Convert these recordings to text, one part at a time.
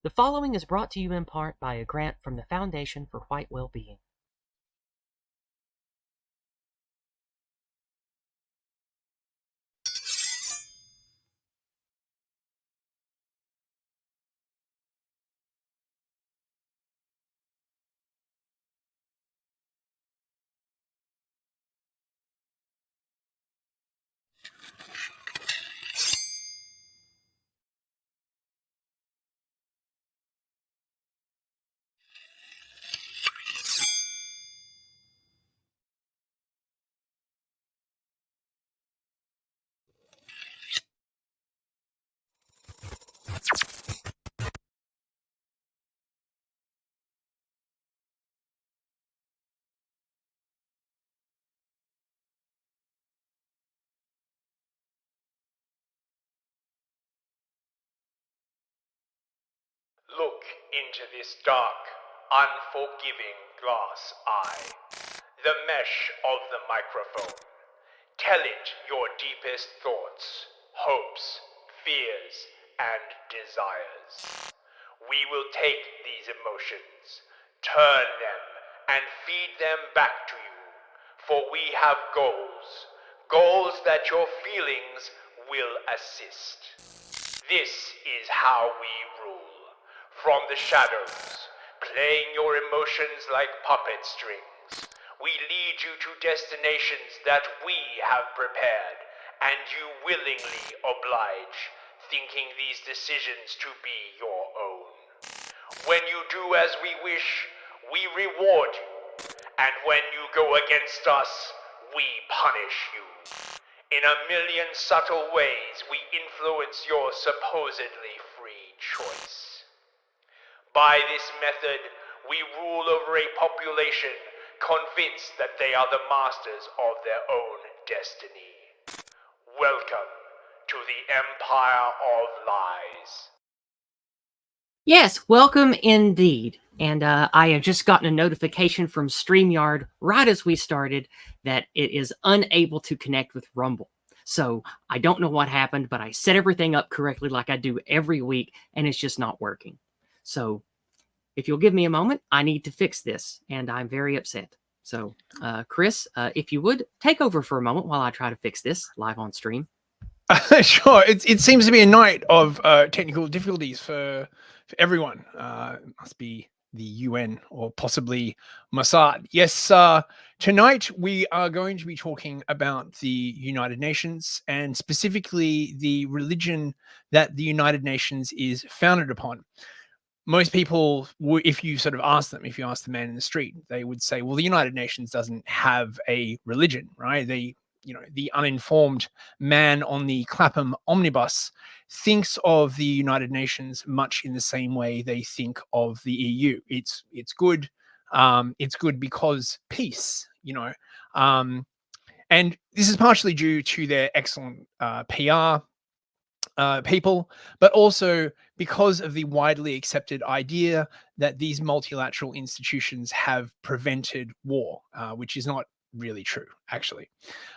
The following is brought to you in part by a grant from the Foundation for White Well-Being. Look into this dark, unforgiving glass eye, the mesh of the microphone. Tell it your deepest thoughts, hopes, fears, and desires. We will take these emotions, turn them, and feed them back to you, for we have goals that your feelings will assist. This is how we rule. From the shadows, playing your emotions like puppet strings, we lead you to destinations that we have prepared, and you willingly oblige, thinking these decisions to be your own. When you do as we wish, we reward you, and when you go against us, we punish you. In a million subtle ways, we influence your supposedly free choice. By this method, we rule over a population convinced that they are the masters of their own destiny. Welcome to the Empire of Lies. Yes, welcome indeed. And I have just gotten a notification from StreamYard right as we started that it is unable to connect with Rumble. So I don't know what happened, but I set everything up correctly like I do every week, and it's just not working. So if you'll give me a moment, I need to fix this, and I'm very upset. So, Chris, if you would, take over for a moment while I try to fix this live on stream. Sure. It seems to be a night of technical difficulties for everyone. It must be the UN or possibly Mossad. Yes, tonight we are going to be talking about the United Nations and specifically the religion that the United Nations is founded upon. Most people, if you sort of ask them, if you ask the man in the street, they would say, well, the United Nations doesn't have a religion, right? The uninformed man on the Clapham omnibus thinks of the United Nations much in the same way they think of the EU. It's good. It's good because peace, and this is partially due to their excellent PR people, but also because of the widely accepted idea that these multilateral institutions have prevented war, which is not really true, actually.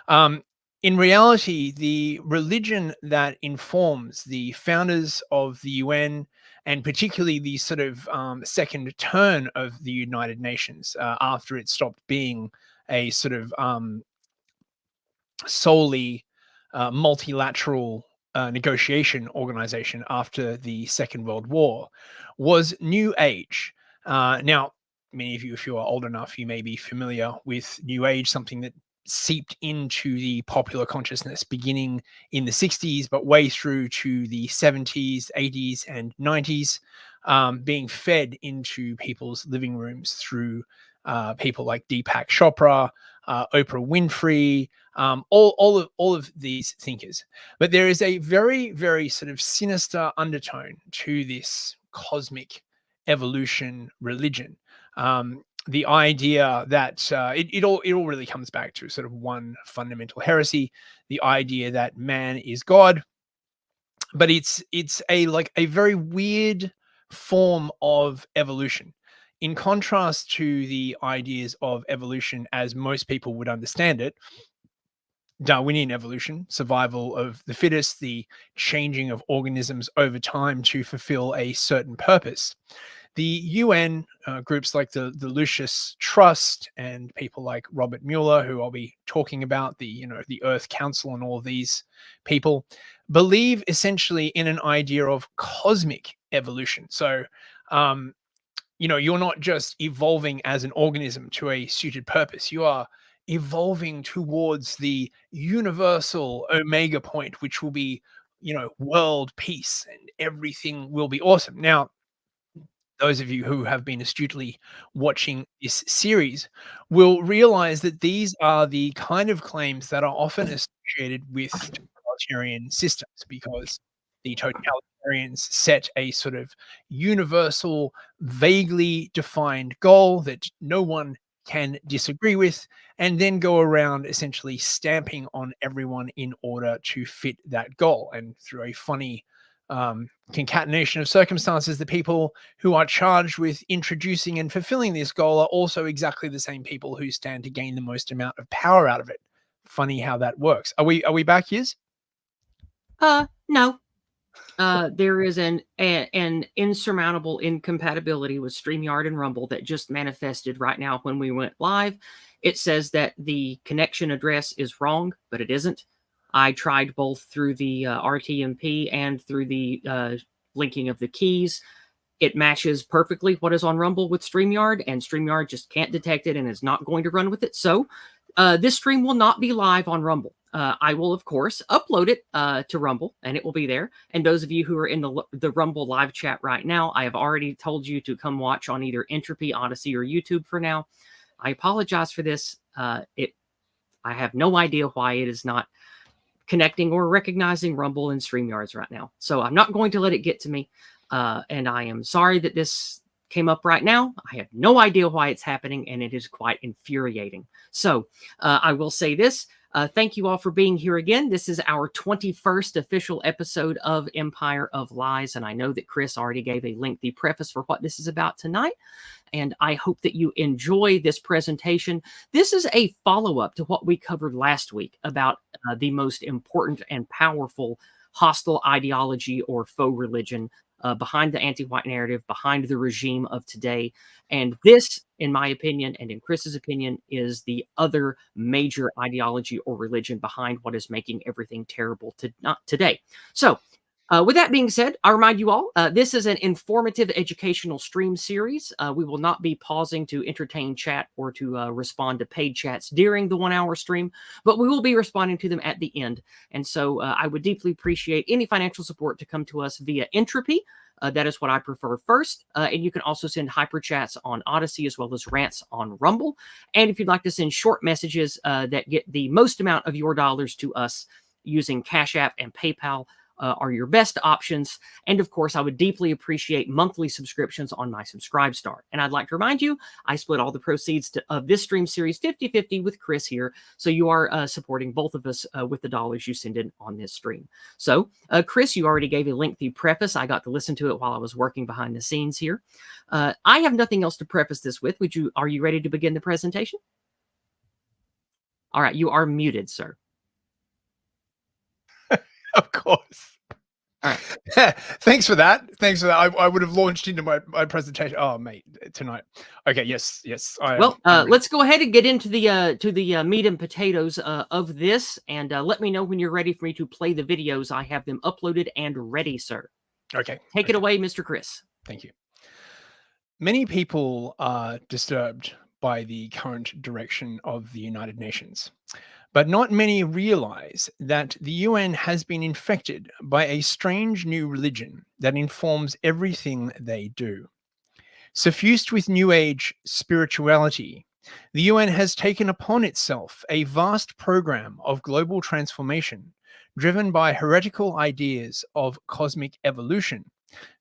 In reality, the religion that informs the founders of the UN, and particularly the sort of second turn of the United Nations after it stopped being a sort of solely multilateral negotiation organization after the Second World War, was New Age. Now, many of you, if you are old enough, you may be familiar with New Age, something that seeped into the popular consciousness beginning in the 60s, but way through to the 70s, 80s, and 90s, being fed into people's living rooms through people like Deepak Chopra, Oprah Winfrey, all of these thinkers. But there is a very, very sort of sinister undertone to this cosmic evolution religion. The idea that it all really comes back to sort of one fundamental heresy: the idea that man is God. But it's a very weird form of evolution. In contrast to the ideas of evolution as most people would understand it, Darwinian evolution, survival of the fittest, the changing of organisms over time to fulfill a certain purpose. The UN, groups like the Lucius Trust and people like Robert Mueller, who I'll be talking about, the Earth Council and all of these people, believe essentially in an idea of cosmic evolution. So, um, you're not just evolving as an organism to a suited purpose. You are evolving towards the universal omega point, which will be, world peace and everything will be awesome. Now, those of you who have been astutely watching this series will realize that these are the kind of claims that are often associated with totalitarian systems, because the totalitarians set a sort of universal, vaguely defined goal that no one can disagree with, and then go around essentially stamping on everyone in order to fit that goal. And through a funny concatenation of circumstances, the people who are charged with introducing and fulfilling this goal are also exactly the same people who stand to gain the most amount of power out of it. Funny how that works. Are we back, Yiz? No. There is an insurmountable incompatibility with StreamYard and Rumble that just manifested right now when we went live. It says that the connection address is wrong, but it isn't. I tried both through the RTMP and through the linking of the keys. It matches perfectly what is on Rumble with StreamYard, and StreamYard just can't detect it and is not going to run with it. So this stream will not be live on Rumble. I will, of course, upload it to Rumble, and it will be there. And those of you who are in the Rumble live chat right now, I have already told you to come watch on either Entropy, Odyssey, or YouTube for now. I apologize for this. I have no idea why it is not connecting or recognizing Rumble and StreamYards right now. So I'm not going to let it get to me. And I am sorry that this came up right now. I have no idea why it's happening, and it is quite infuriating. So I will say this. Thank you all for being here again. This is our 21st official episode of Empire of Lies, and I know that Chris already gave a lengthy preface for what this is about tonight, and I hope that you enjoy this presentation. This is a follow-up to what we covered last week about the most important and powerful hostile ideology or faux religion behind the anti-white narrative, behind the regime of today. And this, in my opinion, and in Chris's opinion, is the other major ideology or religion behind what is making everything terrible today. So, with that being said, I remind you all, this is an informative educational stream series. We will not be pausing to entertain chat or to respond to paid chats during the 1 hour stream, but we will be responding to them at the end. And so I would deeply appreciate any financial support to come to us via Entropy. That is what I prefer first. And you can also send hyper chats on Odyssey as well as rants on Rumble. And if you'd like to send short messages that get the most amount of your dollars to us using Cash App and PayPal, are your best options. And of course, I would deeply appreciate monthly subscriptions on my Subscribestar. And I'd like to remind you, I split all the proceeds of this stream series 50-50 with Chris here. So you are supporting both of us with the dollars you send in on this stream. So Chris, you already gave a lengthy preface. I got to listen to it while I was working behind the scenes here. I have nothing else to preface this with. Are you ready to begin the presentation? All right, you are muted, sir. Of course. All right. Thanks for that. I would have launched into my presentation. Oh, mate, tonight. Okay, yes. Well, let's go ahead and get into the meat and potatoes of this, and let me know when you're ready for me to play the videos. I have them uploaded and ready, sir. Okay. Take it away, Mr. Chris. Thank you. Many people are disturbed by the current direction of the United Nations. But not many realize that the UN has been infected by a strange new religion that informs everything they do. Suffused with New Age spirituality, the UN has taken upon itself a vast program of global transformation driven by heretical ideas of cosmic evolution,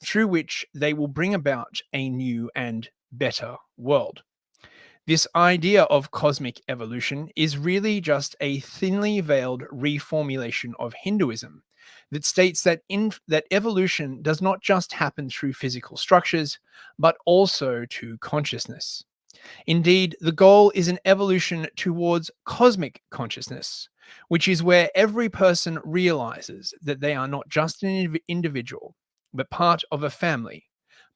through which they will bring about a new and better world. This idea of cosmic evolution is really just a thinly veiled reformulation of Hinduism that states that evolution does not just happen through physical structures, but also to consciousness. Indeed, the goal is an evolution towards cosmic consciousness, which is where every person realizes that they are not just an individual, but part of a family,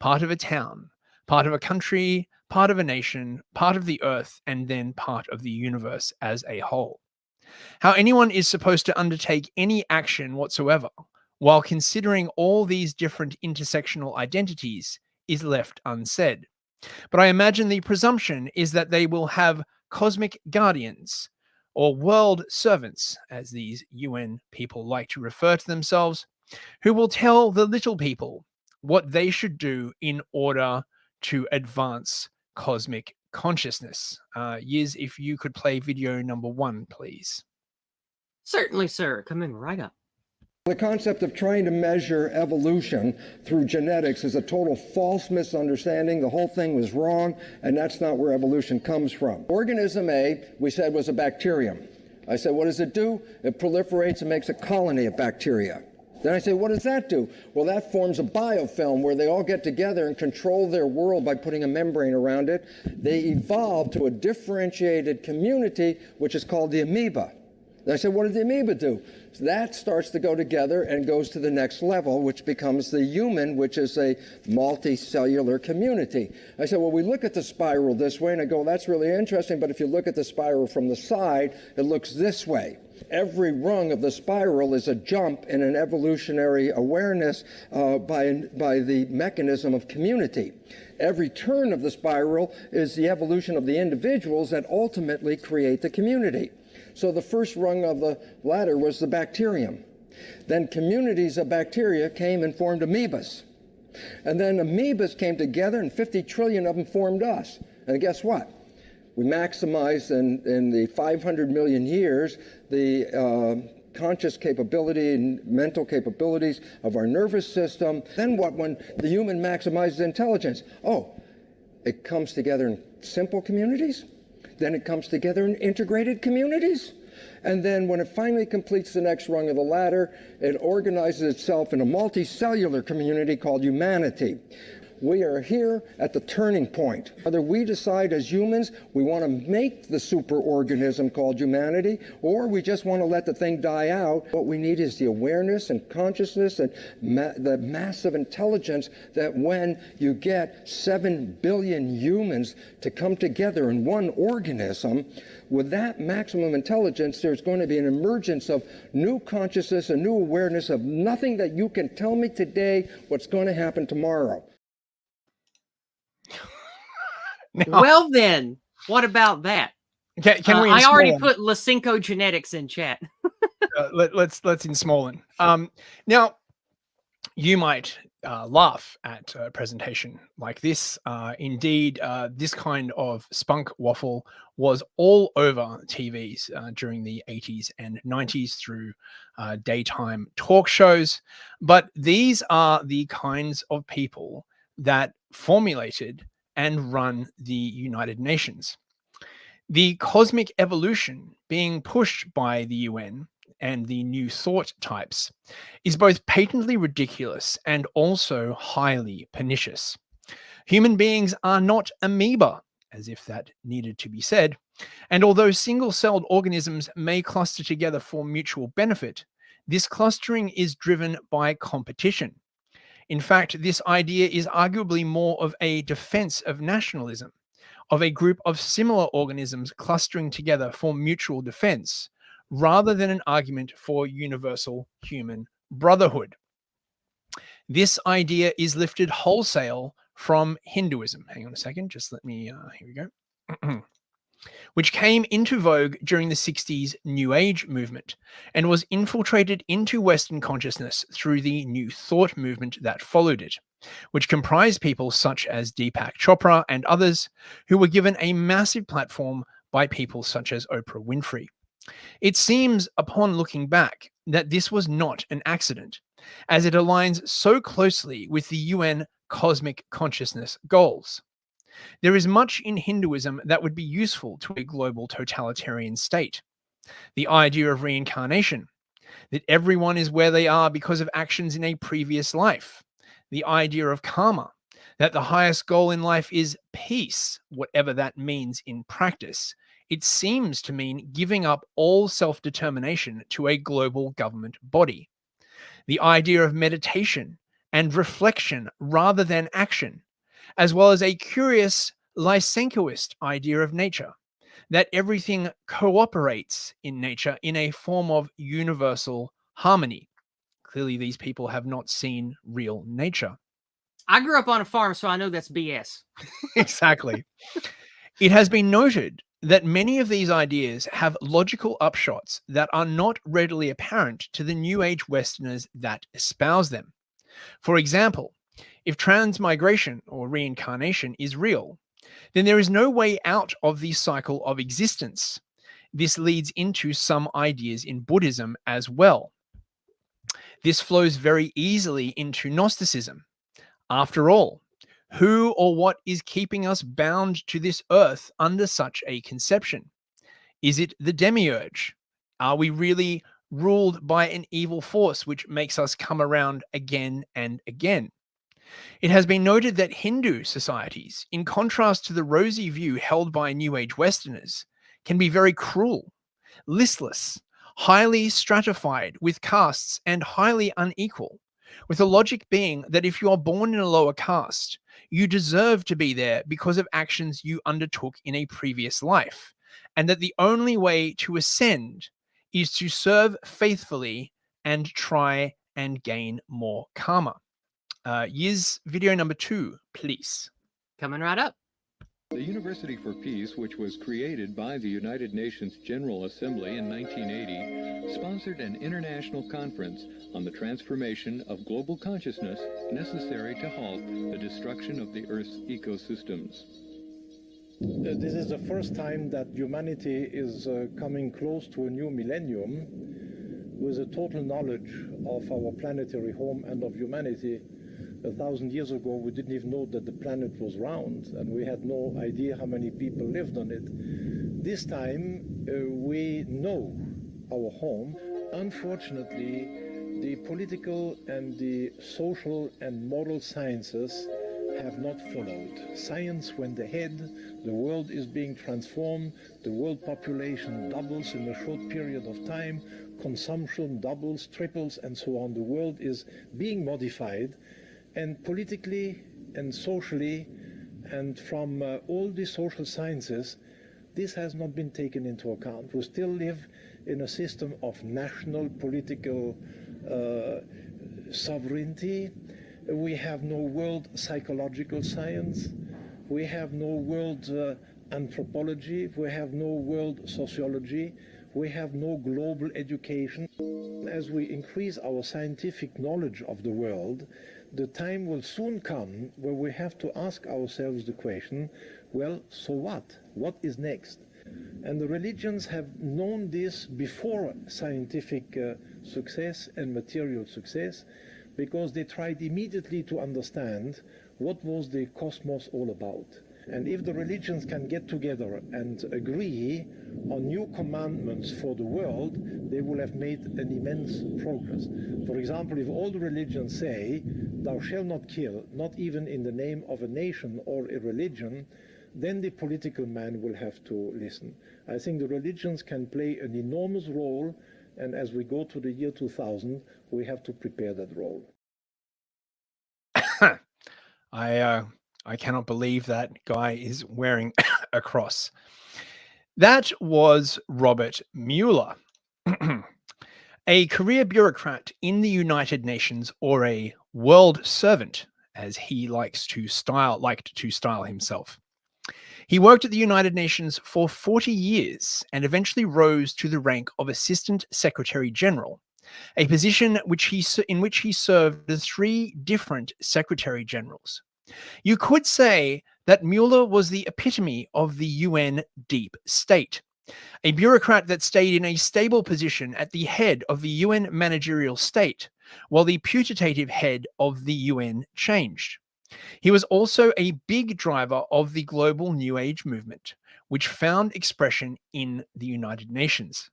part of a town, part of a country, part of a nation, part of the earth, and then part of the universe as a whole. How anyone is supposed to undertake any action whatsoever while considering all these different intersectional identities is left unsaid. But I imagine the presumption is that they will have cosmic guardians, or world servants, as these UN people like to refer to themselves, who will tell the little people what they should do in order to advance cosmic consciousness. Yiz, if you could play video number 1, please. Certainly, sir. Coming right up. The concept of trying to measure evolution through genetics is a total false misunderstanding. The whole thing was wrong, and that's not where evolution comes from. Organism A, we said, was a bacterium. I said, what does it do? It proliferates and makes a colony of bacteria. Then I say, what does that do? Well, that forms a biofilm where they all get together and control their world by putting a membrane around it. They evolve to a differentiated community, which is called the amoeba. Then I said, what did the amoeba do? So that starts to go together and goes to the next level, which becomes the human, which is a multicellular community. I said, well, we look at the spiral this way, and I go, that's really interesting, but if you look at the spiral from the side, it looks this way. Every rung of the spiral is a jump in an evolutionary awareness by the mechanism of community. Every turn of the spiral is the evolution of the individuals that ultimately create the community. So the first rung of the ladder was the bacterium. Then communities of bacteria came and formed amoebas. And then amoebas came together, and 50 trillion of them formed us. And guess what? We maximized in the 500 million years the conscious capability and mental capabilities of our nervous system. Then what when the human maximizes intelligence? Oh, it comes together in simple communities. Then it comes together in integrated communities. And then when it finally completes the next rung of the ladder, it organizes itself in a multicellular community called humanity. We are here at the turning point. Whether we decide as humans we want to make the superorganism called humanity, or we just want to let the thing die out, what we need is the awareness and consciousness and the massive intelligence that when you get 7 billion humans to come together in one organism, with that maximum intelligence, there's going to be an emergence of new consciousness, a new awareness of nothing that you can tell me today what's going to happen tomorrow. Now, Well, then, what about that? can we? I already Smolin? put Lysenko genetics in chat. Let's in Smolin. Now, you might laugh at a presentation like this. Indeed, this kind of spunk waffle was all over TVs during the 80s and 90s through daytime talk shows. But these are the kinds of people that formulated and run the United Nations. The cosmic evolution being pushed by the UN and the new thought types is both patently ridiculous and also highly pernicious. Human beings are not amoeba, as if that needed to be said, and although single-celled organisms may cluster together for mutual benefit, this clustering is driven by competition. In fact, this idea is arguably more of a defense of nationalism, of a group of similar organisms clustering together for mutual defense, rather than an argument for universal human brotherhood. This idea is lifted wholesale from Hinduism. Hang on a second, just let me, here we go. Which came into vogue during the 60s New Age movement and was infiltrated into Western consciousness through the New Thought movement that followed it, which comprised people such as Deepak Chopra and others who were given a massive platform by people such as Oprah Winfrey. It seems, upon looking back, that this was not an accident, as it aligns so closely with the UN cosmic consciousness goals. There is much in Hinduism that would be useful to a global totalitarian state. The idea of reincarnation, that everyone is where they are because of actions in a previous life. The idea of karma, that the highest goal in life is peace, whatever that means in practice, it seems to mean giving up all self-determination to a global government body. The idea of meditation and reflection rather than action, as well as a curious Lysenkoist idea of nature, that everything cooperates in nature in a form of universal harmony. Clearly, these people have not seen real nature. I grew up on a farm, so I know that's BS. Exactly. It has been noted that many of these ideas have logical upshots that are not readily apparent to the New Age Westerners that espouse them. For example, if transmigration or reincarnation is real, then there is no way out of the cycle of existence. This leads into some ideas in Buddhism as well. This flows very easily into Gnosticism. After all, who or what is keeping us bound to this earth under such a conception? Is it the demiurge? Are we really ruled by an evil force which makes us come around again and again? It has been noted that Hindu societies, in contrast to the rosy view held by New Age Westerners, can be very cruel, listless, highly stratified with castes, and highly unequal, with the logic being that if you are born in a lower caste, you deserve to be there because of actions you undertook in a previous life, and that the only way to ascend is to serve faithfully and try and gain more karma. Yiz, video number 2, please. Coming right up. The University for Peace, which was created by the United Nations General Assembly in 1980, sponsored an international conference on the transformation of global consciousness necessary to halt the destruction of the Earth's ecosystems. This is the first time that humanity is coming close to a new millennium with a total knowledge of our planetary home and of humanity. 1,000 years ago, we didn't even know that the planet was round, and we had no idea how many people lived on it. This time, we know our home. Unfortunately, the political and the social and moral sciences have not followed. Science went ahead, the world is being transformed, the world population doubles in a short period of time, consumption doubles, triples, and so on. The world is being modified. And politically and socially and from all the social sciences, this has not been taken into account. We still live in a system of national political sovereignty. We have no world psychological science. We have no world anthropology. We have no world sociology. We have no global education. As we increase our scientific knowledge of the world, the time will soon come where we have to ask ourselves the question, well, so what? What is next? And the religions have known this before scientific success and material success, because they tried immediately to understand what was the cosmos all about. And if the religions can get together and agree on new commandments for the world, they will have made an immense progress. For example, if all the religions say, thou shalt not kill, not even in the name of a nation or a religion, then the political man will have to listen. I think the religions can play an enormous role, and as we go to the year 2000, we have to prepare that role. I cannot believe that guy is wearing a cross. That was Robert Mueller, a career bureaucrat in the United Nations, or a world servant, as he liked to style himself. He worked at the United Nations for 40 years and eventually rose to the rank of Assistant Secretary General, a position in which he served as 3 different Secretary Generals. You could say that Mueller was the epitome of the UN deep state, a bureaucrat that stayed in a stable position at the head of the UN managerial state, while the putative head of the UN changed. He was also a big driver of the global New Age movement, which found expression in the United Nations.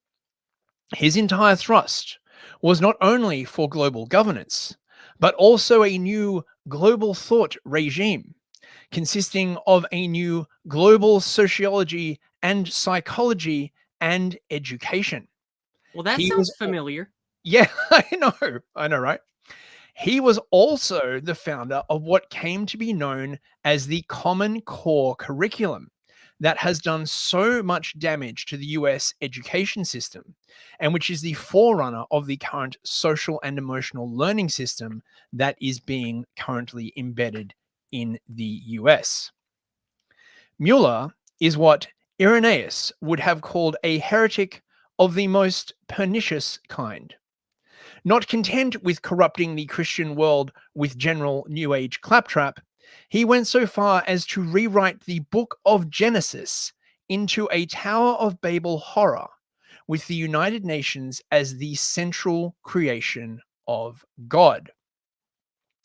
His entire thrust was not only for global governance, but also a new global thought regime, consisting of a new global sociology and psychology and education. Well, that He sounds was, familiar. yeah, I know, right? He was also the founder of what came to be known as the Common Core curriculum that has done so much damage to the US education system, and which is the forerunner of the current social and emotional learning system that is being currently embedded in the US. Mueller is what Irenaeus would have called a heretic of the most pernicious kind. Not content with corrupting the Christian world with general New Age claptrap, he went so far as to rewrite the book of Genesis into a Tower of Babel horror, with the United Nations as the central creation of God.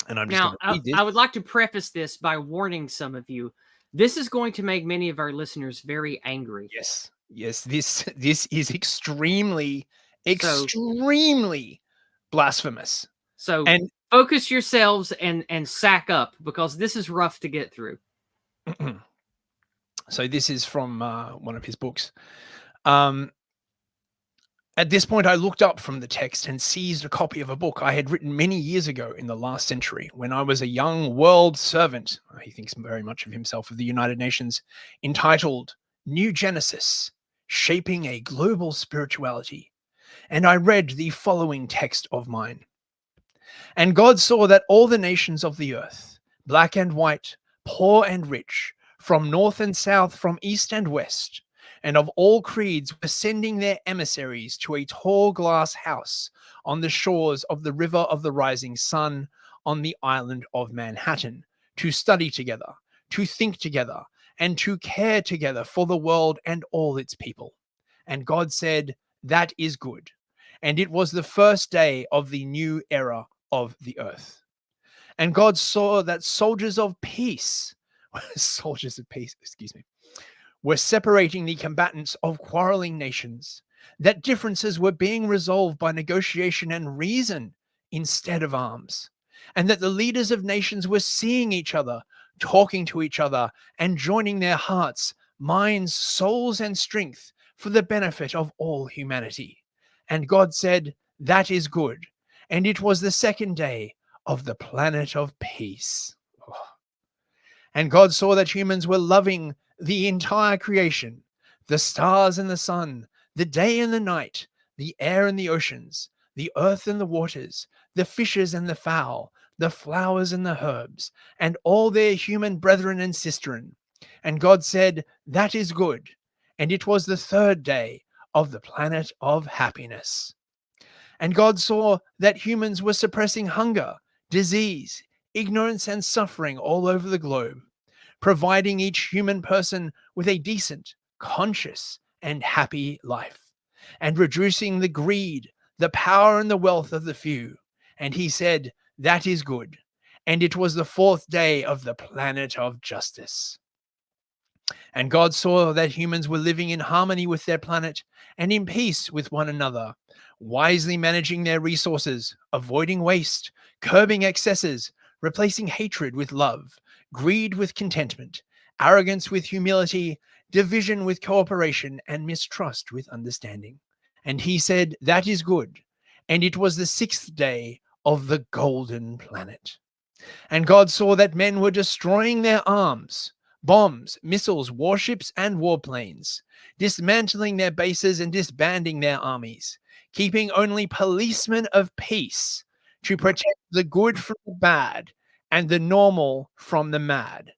And I'm just going Now, to read this. I would like to preface this by warning some of you. This is going to make many of our listeners very angry. Yes, this is extremely, So, extremely blasphemous. so And focus yourselves and sack up, because this is rough to get through. so this is from one of his books. At this point, I looked up from the text and seized a copy of a book I had written many years ago in the last century, when I was a young world servant, he thinks very much of himself, of the United Nations, entitled New Genesis, Shaping a Global Spirituality. And I read the following text of mine. And God saw that all the nations of the earth, black and white, poor and rich, from north and south, from east and west, and of all creeds, were sending their emissaries to a tall glass house on the shores of the river of the rising sun on the island of Manhattan, to study together, to think together, and to care together for the world and all its people. And God said, that is good. And it was the first day of the new era of the earth. And God saw that soldiers of peace, were separating the combatants of quarreling nations, that differences were being resolved by negotiation and reason instead of arms, and that the leaders of nations were seeing each other, talking to each other, and joining their hearts, minds, souls, and strength for the benefit of all humanity. And God said, that is good. And it was the second day of the planet of peace. Oh. And God saw that humans were loving the entire creation, the stars and the sun, the day and the night, the air and the oceans, the earth and the waters, the fishes and the fowl, the flowers and the herbs, and all their human brethren and sisterin. And God said, that is good. And it was the third day of the planet of happiness. And God saw that humans were suppressing hunger, disease, ignorance, and suffering all over the globe, providing each human person with a decent, conscious, and happy life, and reducing the greed, the power, and the wealth of the few. And he said, that is good. And it was the fourth day of the planet of justice. And God saw that humans were living in harmony with their planet and in peace with one another, wisely managing their resources, avoiding waste, curbing excesses, replacing hatred with love, greed with contentment, arrogance with humility, division with cooperation, and mistrust with understanding. And he said, that is good. And it was the sixth day of the golden planet. And God saw that men were destroying their arms, bombs, missiles, warships, and warplanes, dismantling their bases and disbanding their armies, keeping only policemen of peace to protect the good from the bad and the normal from the mad.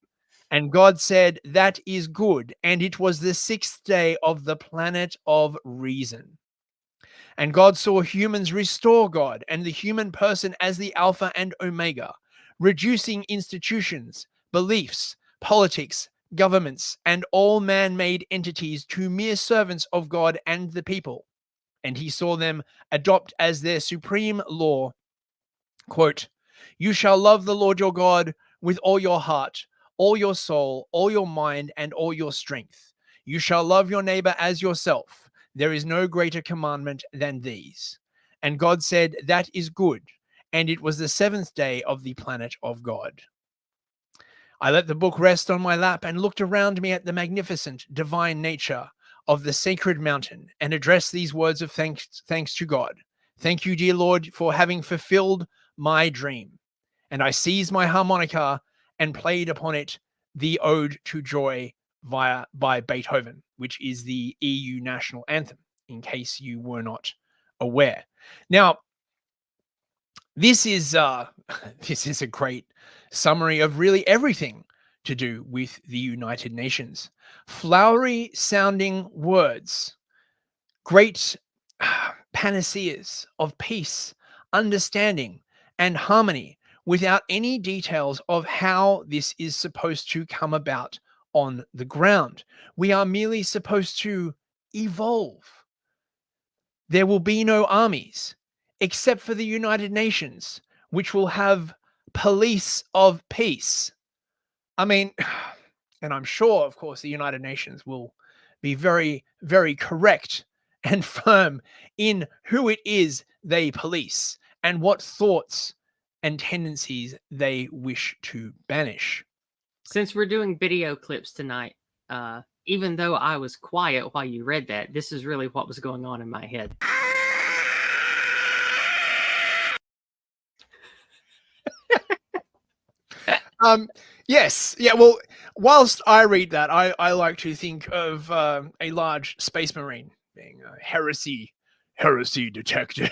And God said, that is good. And it was the sixth day of the planet of reason. And God saw humans restore God and the human person as the Alpha and Omega, reducing institutions, beliefs, politics, governments, and all man-made entities to mere servants of God and the people. And he saw them adopt as their supreme law, quote, you shall love the Lord your God with all your heart, all your soul, all your mind, and all your strength. You shall love your neighbor as yourself. There is no greater commandment than these. And God said, that is good. And it was the seventh day of the planet of God. I let the book rest on my lap and looked around me at the magnificent divine nature of the sacred mountain and addressed these words of thanks to God. Thank you, dear Lord, for having fulfilled my dream. And I seized my harmonica and played upon it the Ode to Joy by Beethoven, which is the EU national anthem, in case you were not aware. Now, this is this is a great summary of really everything to do with the United Nations. Flowery sounding words, great panaceas of peace, understanding, and harmony, without any details of how this is supposed to come about on the ground. We are merely supposed to evolve. There will be no armies except for the United Nations, which will have police of peace. I mean, and I'm sure, of course, the United Nations will be very, very correct and firm in who it is they police and what thoughts and tendencies they wish to banish. Since we're doing video clips tonight, even though I was quiet while you read that, this is really what was going on in my head. Yes. Yeah. Well, whilst I read that, I like to think of a large space marine being a heresy detected.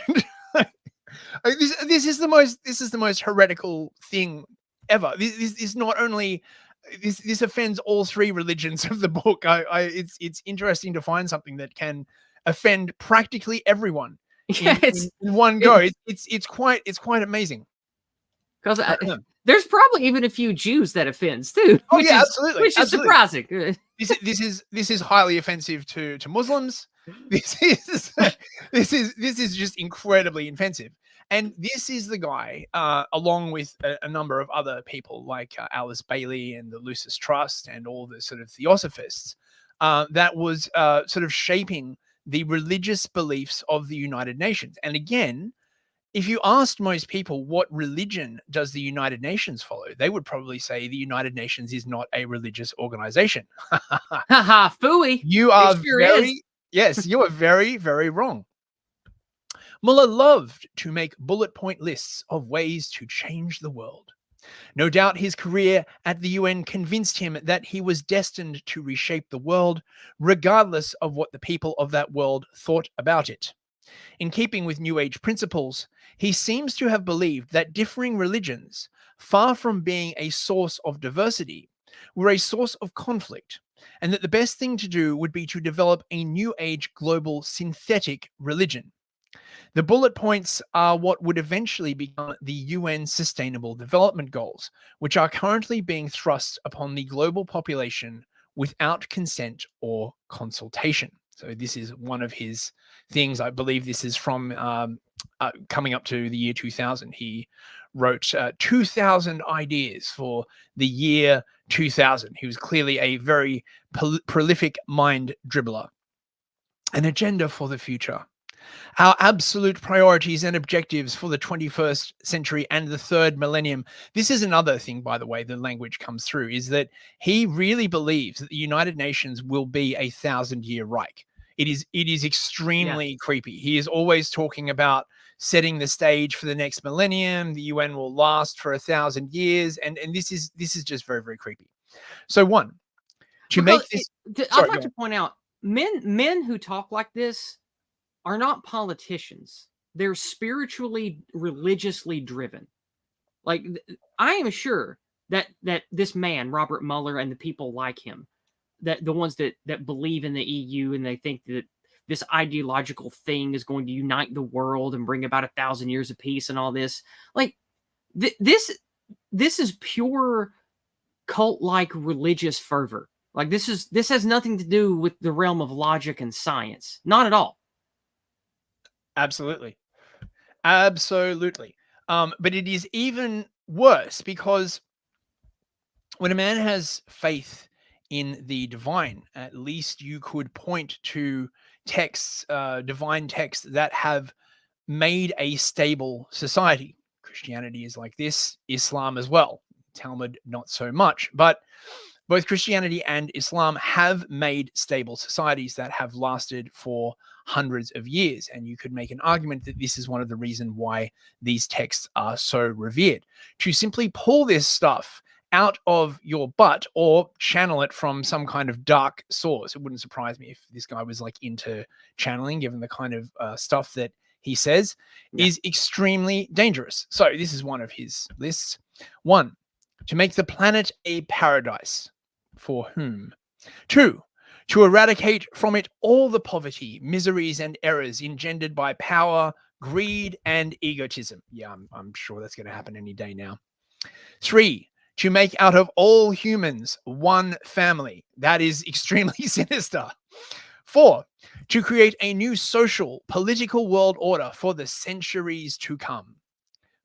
This is the most heretical thing ever. This is not only this offends all three religions of the book. It's interesting to find something that can offend practically everyone Yeah, in one go. It's quite amazing. Because there's probably even a few Jews that offends too. Oh yeah, absolutely. Which is surprising. This is highly offensive to Muslims. This is just incredibly offensive. And this is the guy, along with a number of other people like Alice Bailey and the Lucis Trust and all the sort of theosophists, that was sort of shaping the religious beliefs of the United Nations. And again, if you asked most people what religion does the United Nations follow, they would probably say the United Nations is not a religious organization. Haha, phooey. You are you are very, very wrong. Mueller loved to make bullet point lists of ways to change the world. No doubt his career at the UN convinced him that he was destined to reshape the world, regardless of what the people of that world thought about it. In keeping with New Age principles, he seems to have believed that differing religions, far from being a source of diversity, were a source of conflict, and that the best thing to do would be to develop a New Age global synthetic religion. The bullet points are what would eventually become the UN Sustainable Development Goals, which are currently being thrust upon the global population without consent or consultation. So this is one of his things. I believe this is from coming up to the year 2000. He wrote 2,000 ideas for the year 2000. He was clearly a very prolific mind dribbler. An agenda for the future. Our absolute priorities and objectives for the 21st century and the third millennium. This is another thing, by the way, the language comes through, is that he really believes that the United Nations will be a 1,000-year Reich. It is extremely creepy. He is always talking about setting the stage for the next millennium. The UN will last for 1,000 years. And this is just very, very creepy. So one, to make this... I'd like to point out, men who talk like this are not politicians. They're spiritually, religiously driven. Like, I am sure that this man, Robert Mueller, and the people like him, that the ones that believe in the EU and they think that this ideological thing is going to unite the world and bring about 1,000 years of peace and all this, like, this is pure cult-like religious fervor. Like, this has nothing to do with the realm of logic and science. Not at all. Absolutely. But it is even worse because when a man has faith in the divine, at least you could point to texts, divine texts that have made a stable society. Christianity is like this, Islam as well. Talmud not so much. But both Christianity and Islam have made stable societies that have lasted for hundreds of years. And you could make an argument that this is one of the reasons why these texts are so revered. To simply pull this stuff out of your butt or channel it from some kind of dark source. It wouldn't surprise me if this guy was like into channeling, given the kind of stuff that he says, is extremely dangerous. So this is one of his lists. 1, to make the planet a paradise. For whom? 2, to eradicate from it all the poverty, miseries, and errors engendered by power, greed, and egotism. Yeah, I'm sure that's going to happen any day now. 3, to make out of all humans one family. That is extremely sinister. 4, to create a new social, political world order for the centuries to come.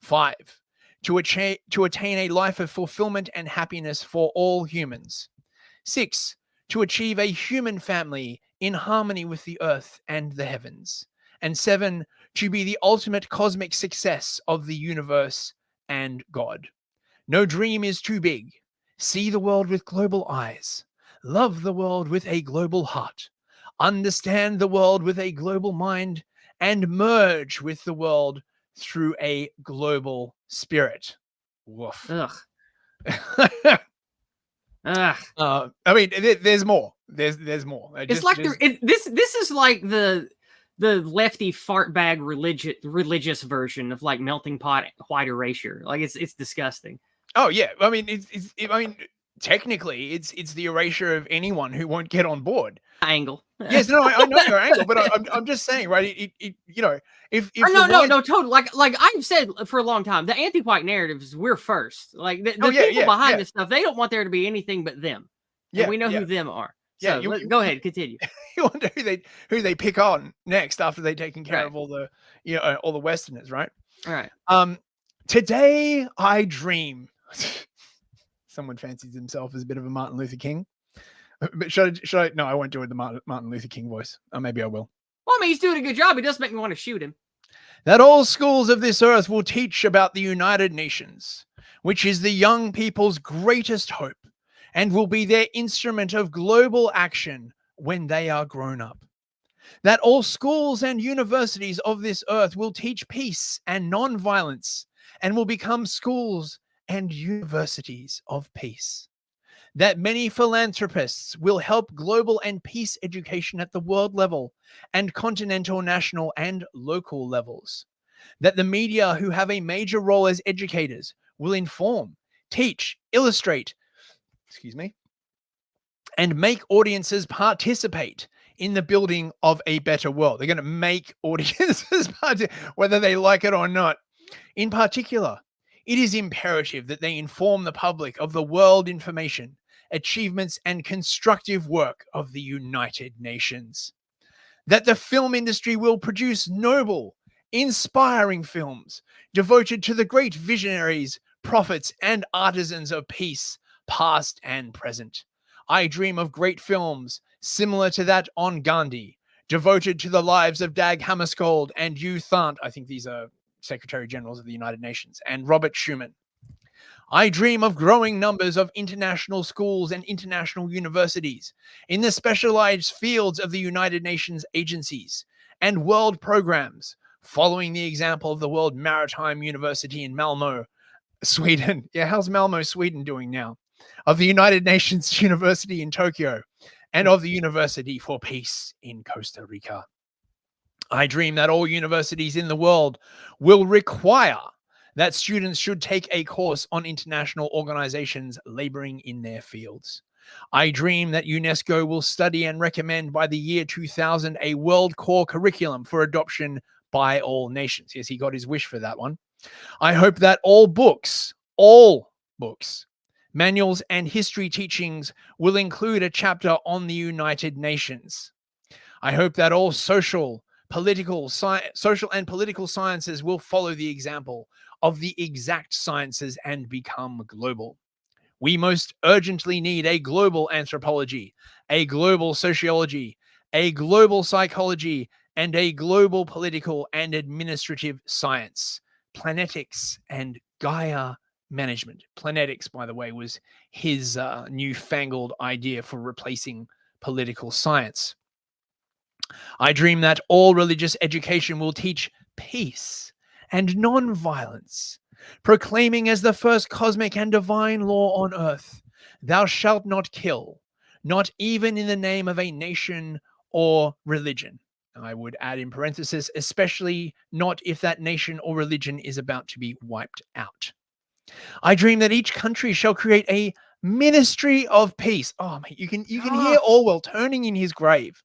5, to attain a life of fulfillment and happiness for all humans. 6, to achieve a human family in harmony with the earth and the heavens. And 7, to be the ultimate cosmic success of the universe and God. No dream is too big. See the world with global eyes. Love the world with a global heart. Understand the world with a global mind, and merge with the world through a global spirit. Woof. Ugh. Ugh. I mean, there's more. There's more. It's like this is like the lefty fart bag religious version of like melting pot white erasure. Like it's disgusting. Oh yeah, I mean I mean technically it's the erasure of anyone who won't get on board. Angle. Yes, no, I know your angle, but I'm just saying, right? It you know, if no, totally. Like I've said for a long time, the anti-white narrative is we're first. Like the people behind this stuff, they don't want there to be anything but them. Yeah, and we know who them are. So go ahead, continue. You wonder who they pick on next after they've taken care of all the all the Westerners, right? All right. Today I dream. Someone fancies himself as a bit of a Martin Luther King. But should I? No, I won't do it the Martin Luther King voice. Or maybe I will. Well, I mean, he's doing a good job. It does make me want to shoot him. That all schools of this earth will teach about the United Nations, which is the young people's greatest hope, and will be their instrument of global action when they are grown up. That all schools and universities of this earth will teach peace and non-violence, and will become schools and universities of peace. That many philanthropists will help global and peace education at the world level and continental, national, and local levels. That the media, who have a major role as educators, will inform, teach, illustrate, and make audiences participate in the building of a better world. They're going to make audiences whether they like it or not. In particular, it is imperative that they inform the public of the world information, achievements, and constructive work of the United Nations. That the film industry will produce noble, inspiring films devoted to the great visionaries, prophets, and artisans of peace, past and present. I dream of great films similar to that on Gandhi, devoted to the lives of Dag Hammarskjöld and U Thant. I think these are Secretary Generals of the United Nations, and Robert Schuman. I dream of growing numbers of international schools and international universities in the specialized fields of the United Nations agencies and world programs, following the example of the World Maritime University in Malmö, Sweden. Yeah, how's Malmö, Sweden doing now? Of the United Nations University in Tokyo, and of the University for Peace in Costa Rica. I dream that all universities in the world will require that students should take a course on international organizations laboring in their fields. I dream that UNESCO will study and recommend by the year 2000 a world core curriculum for adoption by all nations. Yes, he got his wish for that one. I hope that all books, manuals, and history teachings will include a chapter on the United Nations. I hope that all social and political sciences will follow the example of the exact sciences and become global. We most urgently need a global anthropology, a global sociology, a global psychology, and a global political and administrative science, planetics, and Gaia management. Planetics, by the way, was his newfangled idea for replacing political science. I dream that all religious education will teach peace and non-violence, proclaiming as the first cosmic and divine law on earth, thou shalt not kill, not even in the name of a nation or religion. I would add in parenthesis, especially not if that nation or religion is about to be wiped out. I dream that each country shall create a ministry of peace. Oh, mate, you can hear Orwell turning in his grave.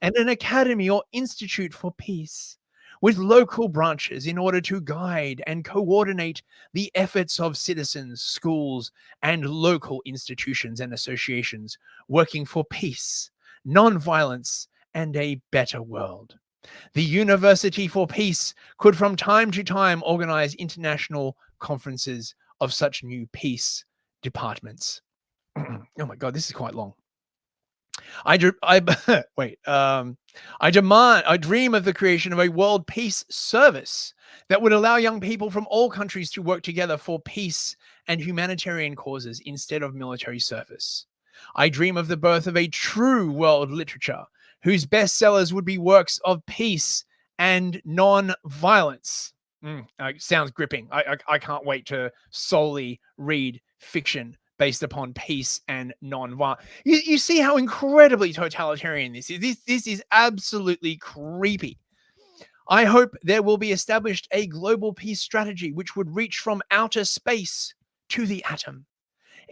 And an academy or institute for peace, with local branches in order to guide and coordinate the efforts of citizens, schools, and local institutions and associations working for peace, non-violence, and a better world. The University for Peace could from time to time organize international conferences of such new peace departments. Oh my God, this is quite long. I dream of the creation of a world peace service that would allow young people from all countries to work together for peace and humanitarian causes instead of military service. I dream of the birth of a true world literature whose bestsellers would be works of peace and non-violence. Sounds gripping. I can't wait to solely read fiction based upon peace and non-violence. You see how incredibly totalitarian this is. This is absolutely creepy. I hope there will be established a global peace strategy which would reach from outer space to the atom,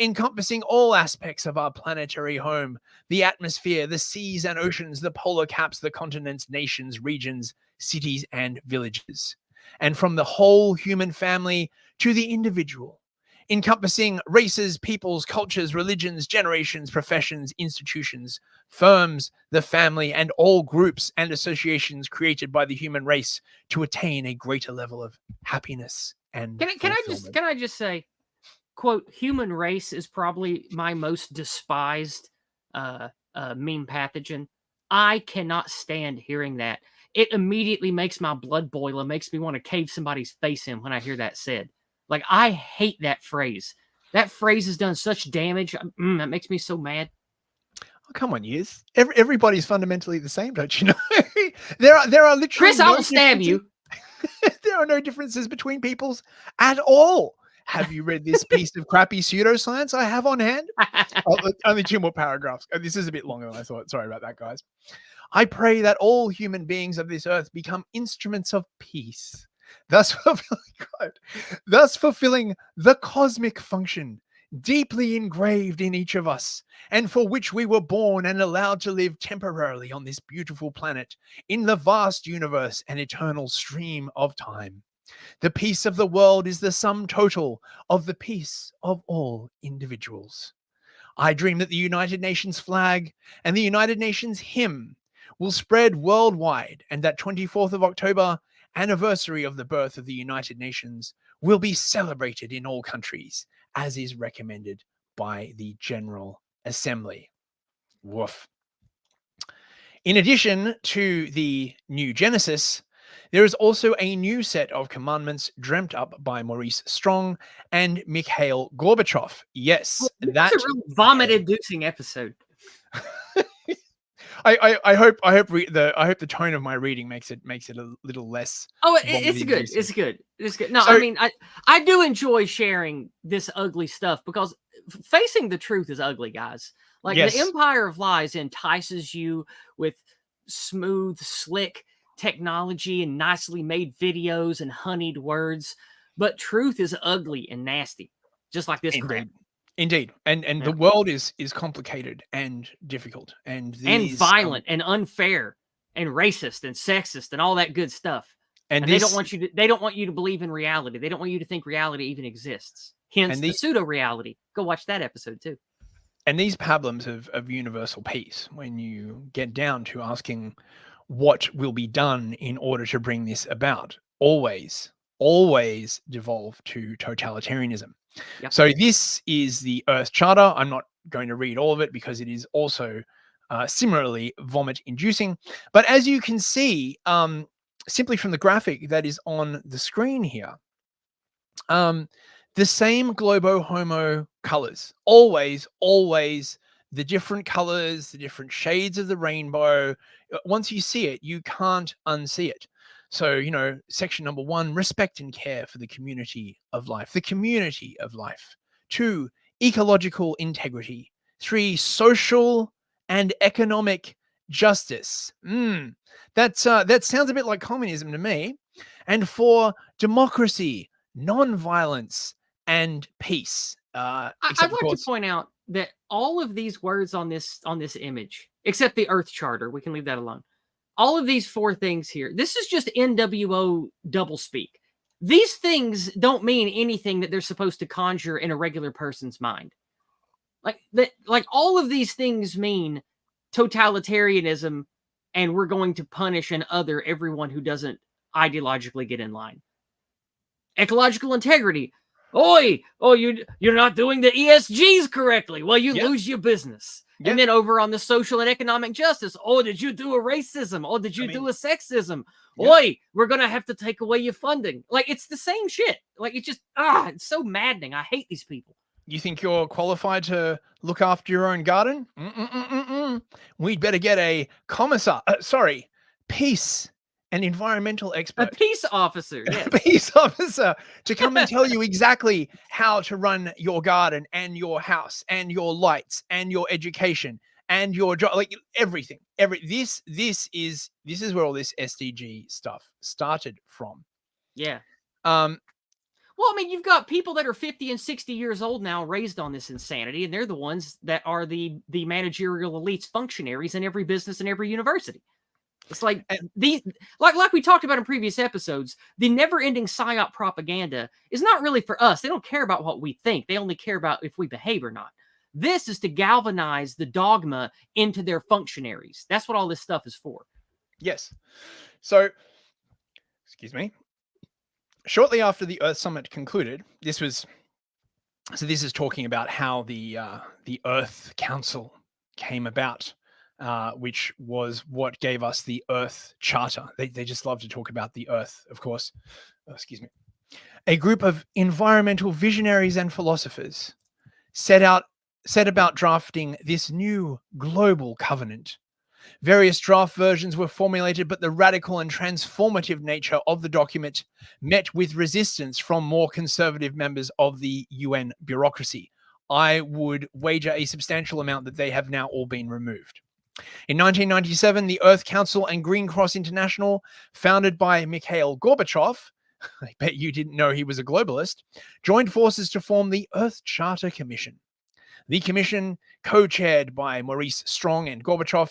encompassing all aspects of our planetary home, the atmosphere, the seas and oceans, the polar caps, the continents, nations, regions, cities, and villages, and from the whole human family to the individual, encompassing races, peoples, cultures, religions, generations, professions, institutions, firms, the family, and all groups and associations created by the human race to attain a greater level of happiness and can I just say, quote, human race is probably my most despised meme pathogen. I cannot stand hearing that. It immediately makes my blood boil and makes me want to cave somebody's face in when I hear that said. Like, I hate that phrase. That phrase has done such damage. That makes me so mad. Oh, come on, Years. Everybody's fundamentally the same, don't you know? there are literally Chris, I will stab you. There are no differences between peoples at all. Have you read this piece of crappy pseudoscience I have on hand? Only 2 more paragraphs. This is a bit longer than I thought. Sorry about that, guys. I pray that all human beings of this earth become instruments of peace, thus fulfilling the cosmic function deeply engraved in each of us, and for which we were born and allowed to live temporarily on this beautiful planet in the vast universe and eternal stream of time. The peace of the world is the sum total of the peace of all individuals. I dream that the United Nations flag and the United Nations hymn will spread worldwide, and that 24th of October, anniversary of the birth of the United Nations, will be celebrated in all countries, as is recommended by the General Assembly. Woof. In addition to the new Genesis, there is also a new set of commandments dreamt up by Maurice Strong and Mikhail Gorbachev. Yes, that's a real vomit-inducing episode. I hope the tone of my reading makes it a little less. Oh, it's good. It's good. It's good. No, so, I mean, I do enjoy sharing this ugly stuff because facing the truth is ugly, guys. Like, yes, the Empire of Lies entices you with smooth, slick technology and nicely made videos and honeyed words, but truth is ugly and nasty, just like this crap. Indeed. And the world is complicated and difficult and violent and unfair and racist and sexist and all that good stuff. And they don't want you to believe in reality. They don't want you to think reality even exists. Hence the pseudo reality. Go watch that episode too. And these problems of universal peace, when you get down to asking what will be done in order to bring this about, always devolve to totalitarianism. Yep. So this is the Earth Charter. I'm not going to read all of it because it is also similarly vomit-inducing. But as you can see, simply from the graphic that is on the screen here, the same globo homo colors. Always, always the different colors, the different shades of the rainbow. Once you see it, you can't unsee it. So, section number 1, respect and care for the community of life. The community of life. 2, ecological integrity. 3, social and economic justice. That sounds a bit like communism to me. And 4, democracy, non-violence, and peace. I'd Except, of like to course, point out that all of these words on this image, except the Earth Charter, we can leave that alone. All of these 4 things here, this is just NWO doublespeak. These things don't mean anything that they're supposed to conjure in a regular person's mind. Like all of these things mean totalitarianism, and we're going to punish and other everyone who doesn't ideologically get in line. Ecological integrity. Oi! Oh, you're not doing the ESGs correctly. Well, you lose your business. Yep. And then over on the social and economic justice. Oh, did you do a racism? Oh, did you do a sexism? Yep. Oi, we're going to have to take away your funding. Like, it's the same shit. Like, it's just, it's so maddening. I hate these people. You think you're qualified to look after your own garden? We'd better get a peace and environmental expert. A peace officer, yes. A peace officer to come and tell you exactly how to run your garden and your house and your lights and your education and your job, like everything. This is where all this SDG stuff started from. Yeah. Well, I mean, you've got people that are 50 and 60 years old now raised on this insanity, and they're the ones that are the managerial elites, functionaries in every business and every university. It's like like we talked about in previous episodes, the never-ending psyop propaganda is not really for us. They don't care about what we think. They only care about if we behave or not. This is to galvanize the dogma into their functionaries. That's what all this stuff is for. Yes. So, excuse me. Shortly after the Earth Summit concluded, this is talking about how the Earth Council came about, which was what gave us the Earth Charter. They just love to talk about the Earth, of course. Excuse me. A group of environmental visionaries and philosophers set about drafting this new global covenant. Various draft versions were formulated, but the radical and transformative nature of the document met with resistance from more conservative members of the UN bureaucracy. I would wager a substantial amount that they have now all been removed. In 1997, the Earth Council and Green Cross International, founded by Mikhail Gorbachev, I bet you didn't know he was a globalist, joined forces to form the Earth Charter Commission. The commission, co-chaired by Maurice Strong and Gorbachev,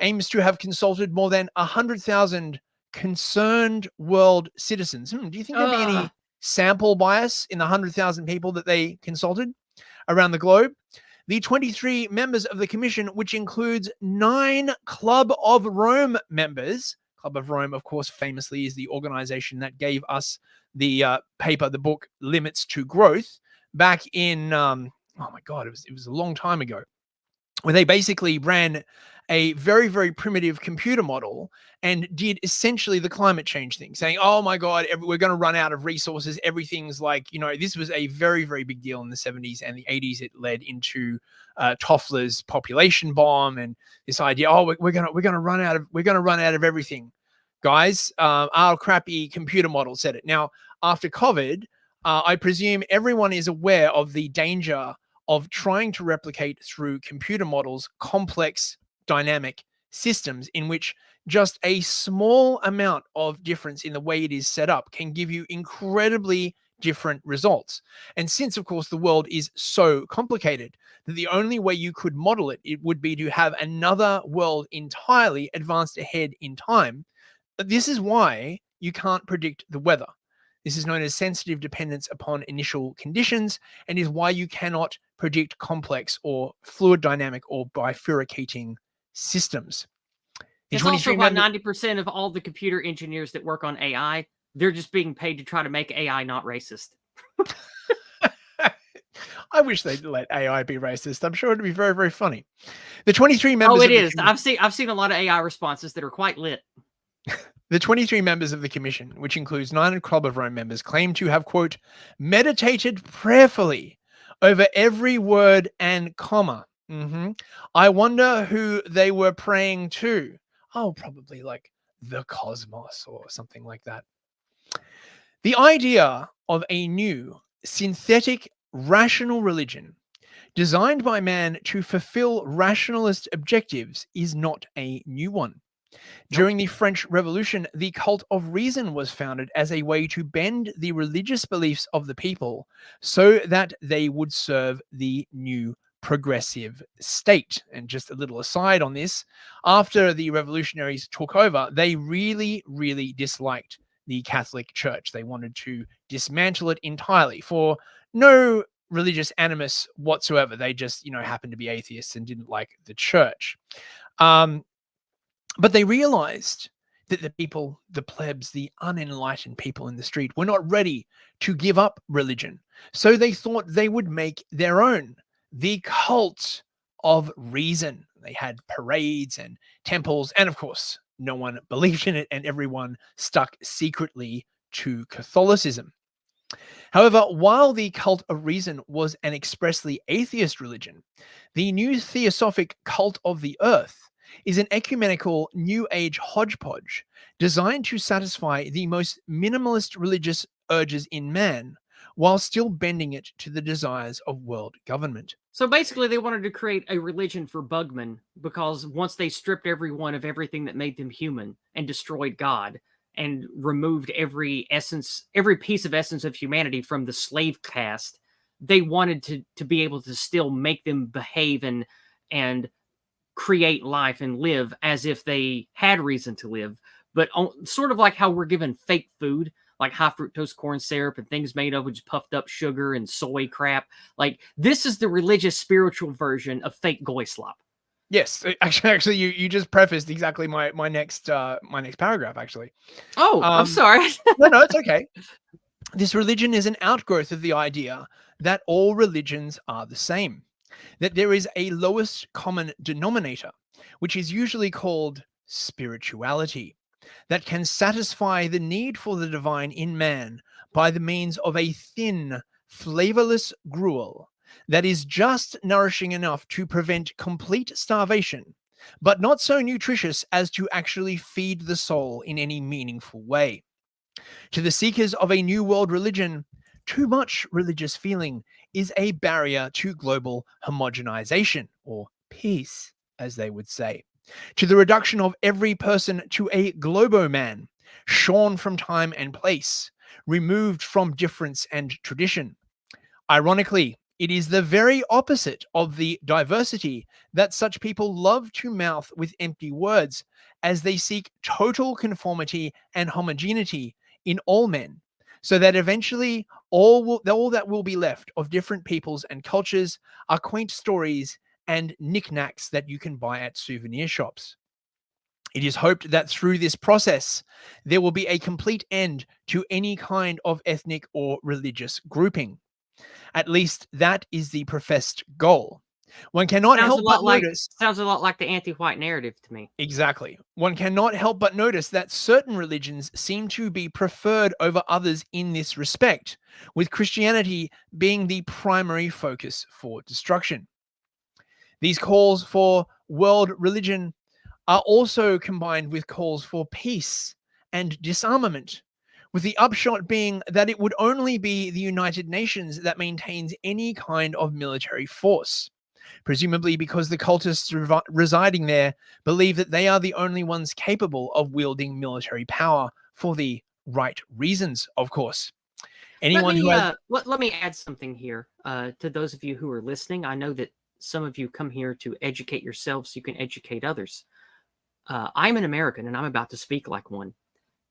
aims to have consulted more than 100,000 concerned world citizens. Do you think there'd be any sample bias in the 100,000 people that they consulted around the globe? The 23 members of the commission, which includes 9 Club of Rome members. Club of Rome, of course, famously is the organization that gave us the the book Limits to Growth, back in... oh my God, it was a long time ago, where they basically ran a very, very primitive computer model and did essentially the climate change thing, saying, oh my God, we're going to run out of resources. Everything's like, this was a very, very big deal in the 70s and the 80s. It led into Toffler's population bomb and this idea, we're going to run out of everything. Guys, our crappy computer model said it. Now, after COVID, I presume everyone is aware of the danger of trying to replicate through computer models complex dynamic systems in which just a small amount of difference in the way it is set up can give you incredibly different results. And since, of course, the world is so complicated that the only way you could model it would be to have another world entirely advanced ahead in time. This is why you can't predict the weather. This is known as sensitive dependence upon initial conditions and is why you cannot predict complex or fluid dynamic or bifurcating systems. It's also why 90% of all the computer engineers that work on AI, they're just being paid to try to make AI not racist. I wish they'd let AI be racist. I'm sure it'd be very, very funny. The 23 members... Oh, it is. I've seen a lot of AI responses that are quite lit. The 23 members of the commission, which includes 9 Club of Rome members, claim to have, quote, meditated prayerfully over every word and comma. I wonder who they were praying to. Oh, probably like the cosmos or something like that. The idea of a new, synthetic, rational religion designed by man to fulfill rationalist objectives is not a new one. During the French Revolution, the cult of reason was founded as a way to bend the religious beliefs of the people so that they would serve the new progressive state. And just a little aside on this, after the revolutionaries took over, they really, really disliked the Catholic Church. They wanted to dismantle it entirely for no religious animus whatsoever. They just, happened to be atheists and didn't like the church. But they realized that the people, the plebs, the unenlightened people in the street were not ready to give up religion. So they thought they would make their own, the cult of reason. They had parades and temples, and of course, no one believed in it, and everyone stuck secretly to Catholicism. However, while the cult of reason was an expressly atheist religion, the new theosophic cult of the earth is an ecumenical New Age hodgepodge designed to satisfy the most minimalist religious urges in man while still bending it to the desires of world government. So basically, they wanted to create a religion for bugmen because once they stripped everyone of everything that made them human and destroyed God and removed every piece of essence of humanity from the slave caste, they wanted to be able to still make them behave and create life and live as if they had reason to live, but sort of like how we're given fake food, like high fructose corn syrup and things made of just puffed up sugar and soy crap. Like, this is the religious spiritual version of fake goy slop. Yes, actually, you just prefaced exactly my next paragraph. Actually, I'm sorry. No, it's okay. This religion is an outgrowth of the idea that all religions are the same, that there is a lowest common denominator, which is usually called spirituality, that can satisfy the need for the divine in man by the means of a thin, flavorless gruel that is just nourishing enough to prevent complete starvation, but not so nutritious as to actually feed the soul in any meaningful way. To the seekers of a new world religion, too much religious feeling is a barrier to global homogenization, or peace, as they would say. To the reduction of every person to a globo-man, shorn from time and place, removed from difference and tradition. Ironically, it is the very opposite of the diversity that such people love to mouth with empty words, as they seek total conformity and homogeneity in all men, so that eventually all that will be left of different peoples and cultures are quaint stories and knickknacks that you can buy at souvenir shops. It is hoped that through this process, there will be a complete end to any kind of ethnic or religious grouping. At least that is the professed goal. One cannot help but notice... Sounds a lot like the anti-white narrative to me. Exactly. One cannot help but notice that certain religions seem to be preferred over others in this respect, with Christianity being the primary focus for destruction. These calls for world religion are also combined with calls for peace and disarmament, with the upshot being that it would only be the United Nations that maintains any kind of military force, presumably because the cultists residing there believe that they are the only ones capable of wielding military power for the right reasons, of course. Let me add something here to those of you who are listening. I know that some of you come here to educate yourselves so you can educate others. I'm an American, and I'm about to speak like one.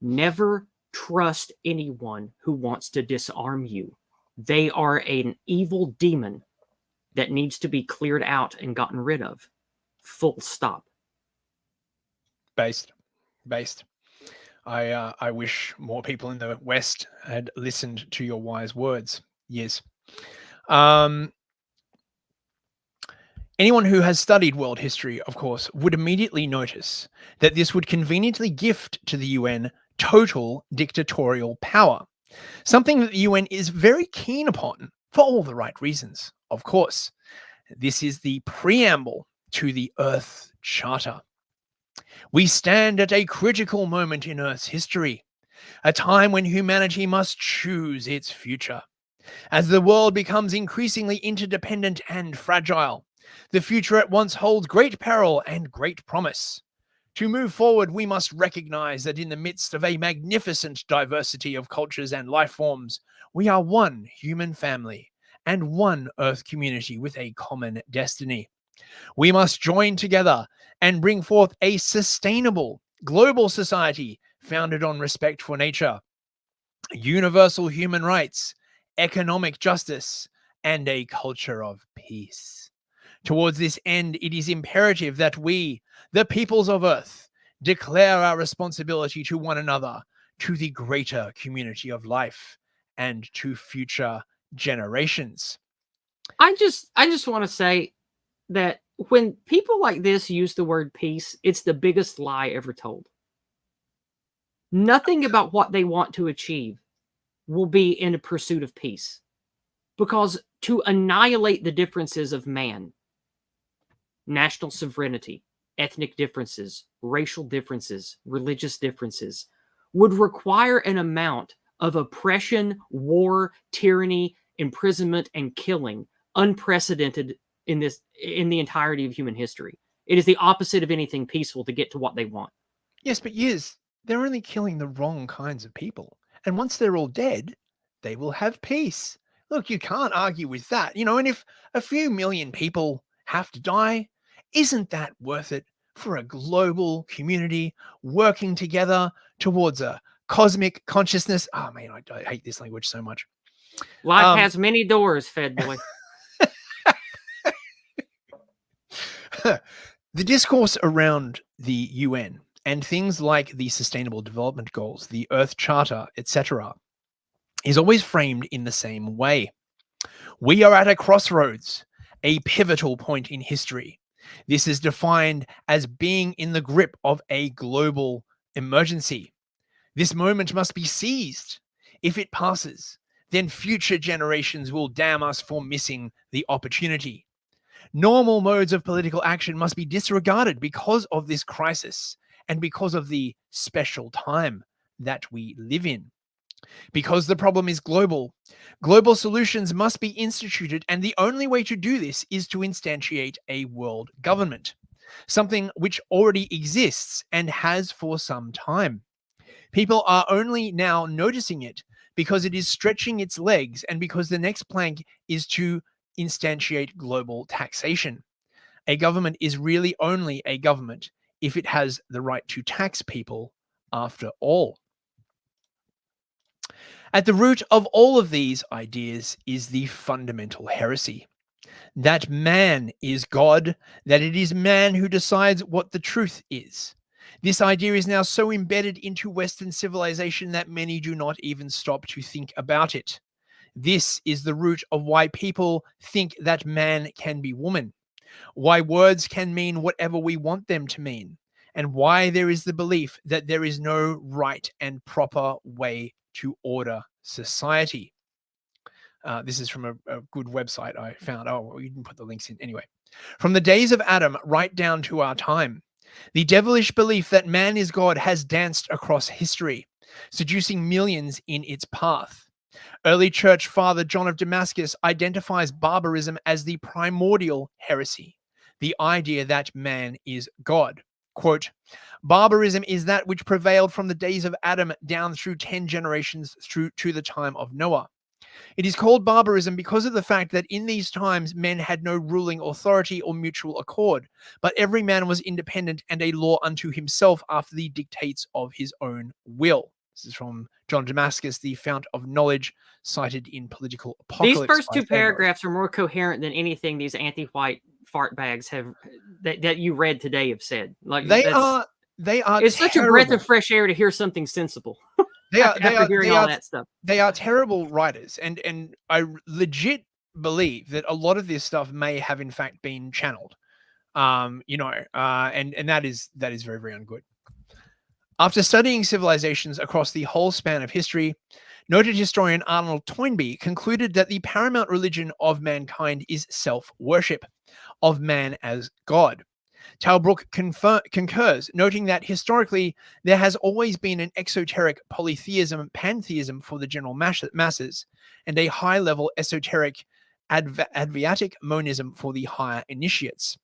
Never trust anyone who wants to disarm you. They are an evil demon that needs to be cleared out and gotten rid of. Full stop. Based. I wish more people in the West had listened to your wise words. Yes. Anyone who has studied world history, of course, would immediately notice that this would conveniently gift to the UN total dictatorial power, something that the UN is very keen upon for all the right reasons, of course. This is the preamble to the Earth Charter. We stand at a critical moment in Earth's history, a time when humanity must choose its future. As the world becomes increasingly interdependent and fragile, the future at once holds great peril and great promise. To move forward, we must recognize that in the midst of a magnificent diversity of cultures and life forms, we are one human family and one Earth community with a common destiny. We must join together and bring forth a sustainable global society founded on respect for nature, universal human rights, economic justice, and a culture of peace. Towards this end, it is imperative that we, the peoples of Earth, declare our responsibility to one another, to the greater community of life, and to future generations. I just want to say that when people like this use the word peace, it's the biggest lie ever told. Nothing about what they want to achieve will be in a pursuit of peace. Because to annihilate the differences of man, national sovereignty, ethnic differences, racial differences, religious differences, would require an amount of oppression, war, tyranny, imprisonment, and killing unprecedented in the entirety of human history. It is the opposite of anything peaceful to get to what they want. Yes, but they're only killing the wrong kinds of people. And once they're all dead, they will have peace. Look, you can't argue with that, and if a few million people have to die, isn't that worth it for a global community working together towards a cosmic consciousness? Oh man, I hate this language so much. Life has many doors, Fed Boy. The discourse around the UN and things like the Sustainable Development Goals, the Earth Charter, etc., is always framed in the same way. We are at a crossroads, a pivotal point in history. This is defined as being in the grip of a global emergency. This moment must be seized. If it passes, then future generations will damn us for missing the opportunity. Normal modes of political action must be disregarded because of this crisis and because of the special time that we live in. Because the problem is global, global solutions must be instituted, and the only way to do this is to instantiate a world government, something which already exists and has for some time. People are only now noticing it because it is stretching its legs and because the next plank is to instantiate global taxation. A government is really only a government if it has the right to tax people after all. At the root of all of these ideas is the fundamental heresy that man is God, that it is man who decides what the truth is. This idea is now so embedded into Western civilization that many do not even stop to think about it. This is the root of why people think that man can be woman, why words can mean whatever we want them to mean, and why there is the belief that there is no right and proper way to order society. This is from a good website I found. Oh, well, you didn't put the links in. Anyway, from the days of Adam right down to our time, the devilish belief that man is God has danced across history, seducing millions in its path. Early church father John of Damascus identifies barbarism as the primordial heresy, the idea that man is God. Quote, barbarism is that which prevailed from the days of Adam down through 10 generations through to the time of Noah. It is called barbarism because of the fact that in these times men had no ruling authority or mutual accord, but every man was independent and a law unto himself after the dictates of his own will. This is from John Damascus, the fount of knowledge, cited in Political Apocalypse. These first two paragraphs are more coherent than anything these anti-white fart bags have that you read today have said. Like they are. It's such a breath of fresh air to hear something sensible. After hearing all that stuff. They are terrible writers, and I legit believe that a lot of this stuff may have in fact been channeled. And that is very, very ungood. After studying civilizations across the whole span of history, noted historian Arnold Toynbee concluded that the paramount religion of mankind is self-worship of man as God. Talbrook concurs, noting that historically there has always been an exoteric polytheism, pantheism for the general masses, and a high-level esoteric adviatic monism for the higher initiates.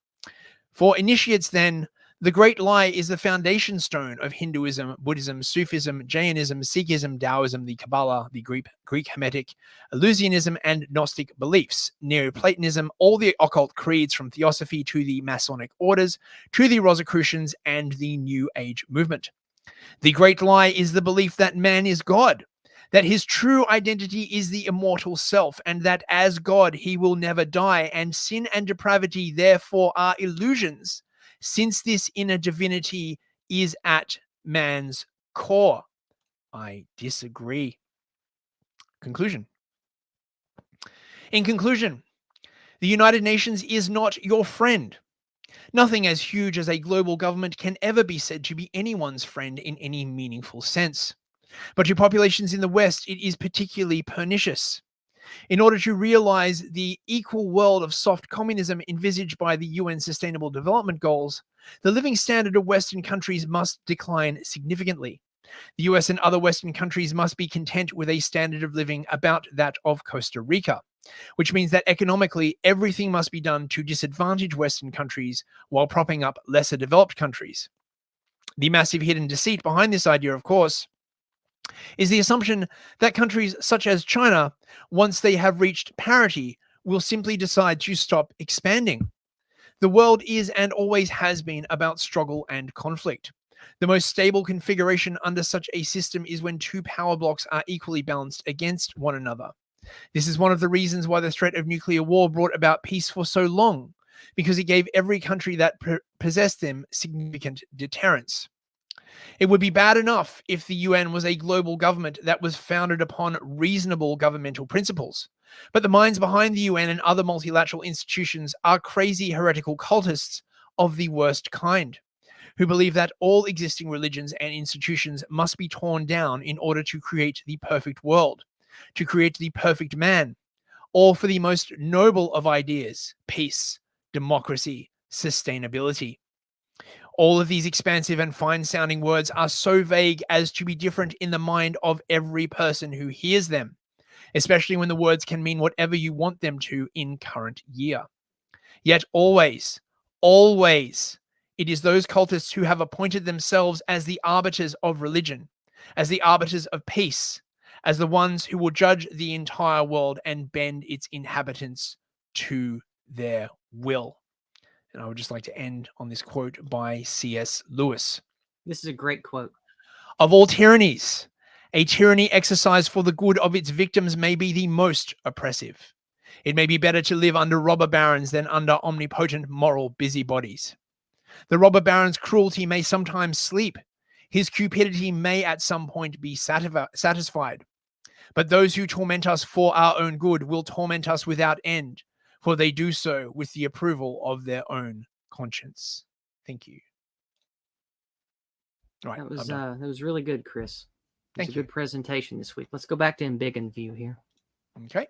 For initiates, then, the Great Lie is the foundation stone of Hinduism, Buddhism, Sufism, Jainism, Sikhism, Taoism, the Kabbalah, the Greek Hermetic, Eleusinianism, and Gnostic beliefs, Neoplatonism, all the occult creeds from Theosophy to the Masonic orders, to the Rosicrucians and the New Age movement. The Great Lie is the belief that man is God, that his true identity is the immortal self, and that as God he will never die, and sin and depravity therefore are illusions, since this inner divinity is at man's core. I disagree. Conclusion. In conclusion, the United Nations is not your friend. Nothing as huge as a global government can ever be said to be anyone's friend in any meaningful sense. But to populations in the West, it is particularly pernicious. In order to realize the equal world of soft communism envisaged by the UN Sustainable Development Goals, the living standard of Western countries must decline significantly. The US and other Western countries must be content with a standard of living about that of Costa Rica, which means that economically everything must be done to disadvantage Western countries while propping up lesser developed countries. The massive hidden deceit behind this idea, of course, is the assumption that countries such as China, once they have reached parity, will simply decide to stop expanding. The world is and always has been about struggle and conflict. The most stable configuration under such a system is when two power blocks are equally balanced against one another. This is one of the reasons why the threat of nuclear war brought about peace for so long, because it gave every country that possessed them significant deterrence. It would be bad enough if the UN was a global government that was founded upon reasonable governmental principles. But the minds behind the UN and other multilateral institutions are crazy heretical cultists of the worst kind, who believe that all existing religions and institutions must be torn down in order to create the perfect world, to create the perfect man, all for the most noble of ideas: peace, democracy, sustainability. All of these expansive and fine-sounding words are so vague as to be different in the mind of every person who hears them, especially when the words can mean whatever you want them to in current year. Yet always, it is those cultists who have appointed themselves as the arbiters of religion, as the arbiters of peace, as the ones who will judge the entire world and bend its inhabitants to their will. And I would just like to end on this quote by C.S. Lewis. This is a great quote. Of all tyrannies, a tyranny exercised for the good of its victims may be the most oppressive. It may be better to live under robber barons than under omnipotent moral busybodies. The robber baron's cruelty may sometimes sleep. His cupidity may at some point be satisfied. But those who torment us for our own good will torment us without end, for they do so with the approval of their own conscience. Thank you. Right, that was really good, Chris. It was Thank a good presentation this week. Let's go back to Embiggen view here. Okay.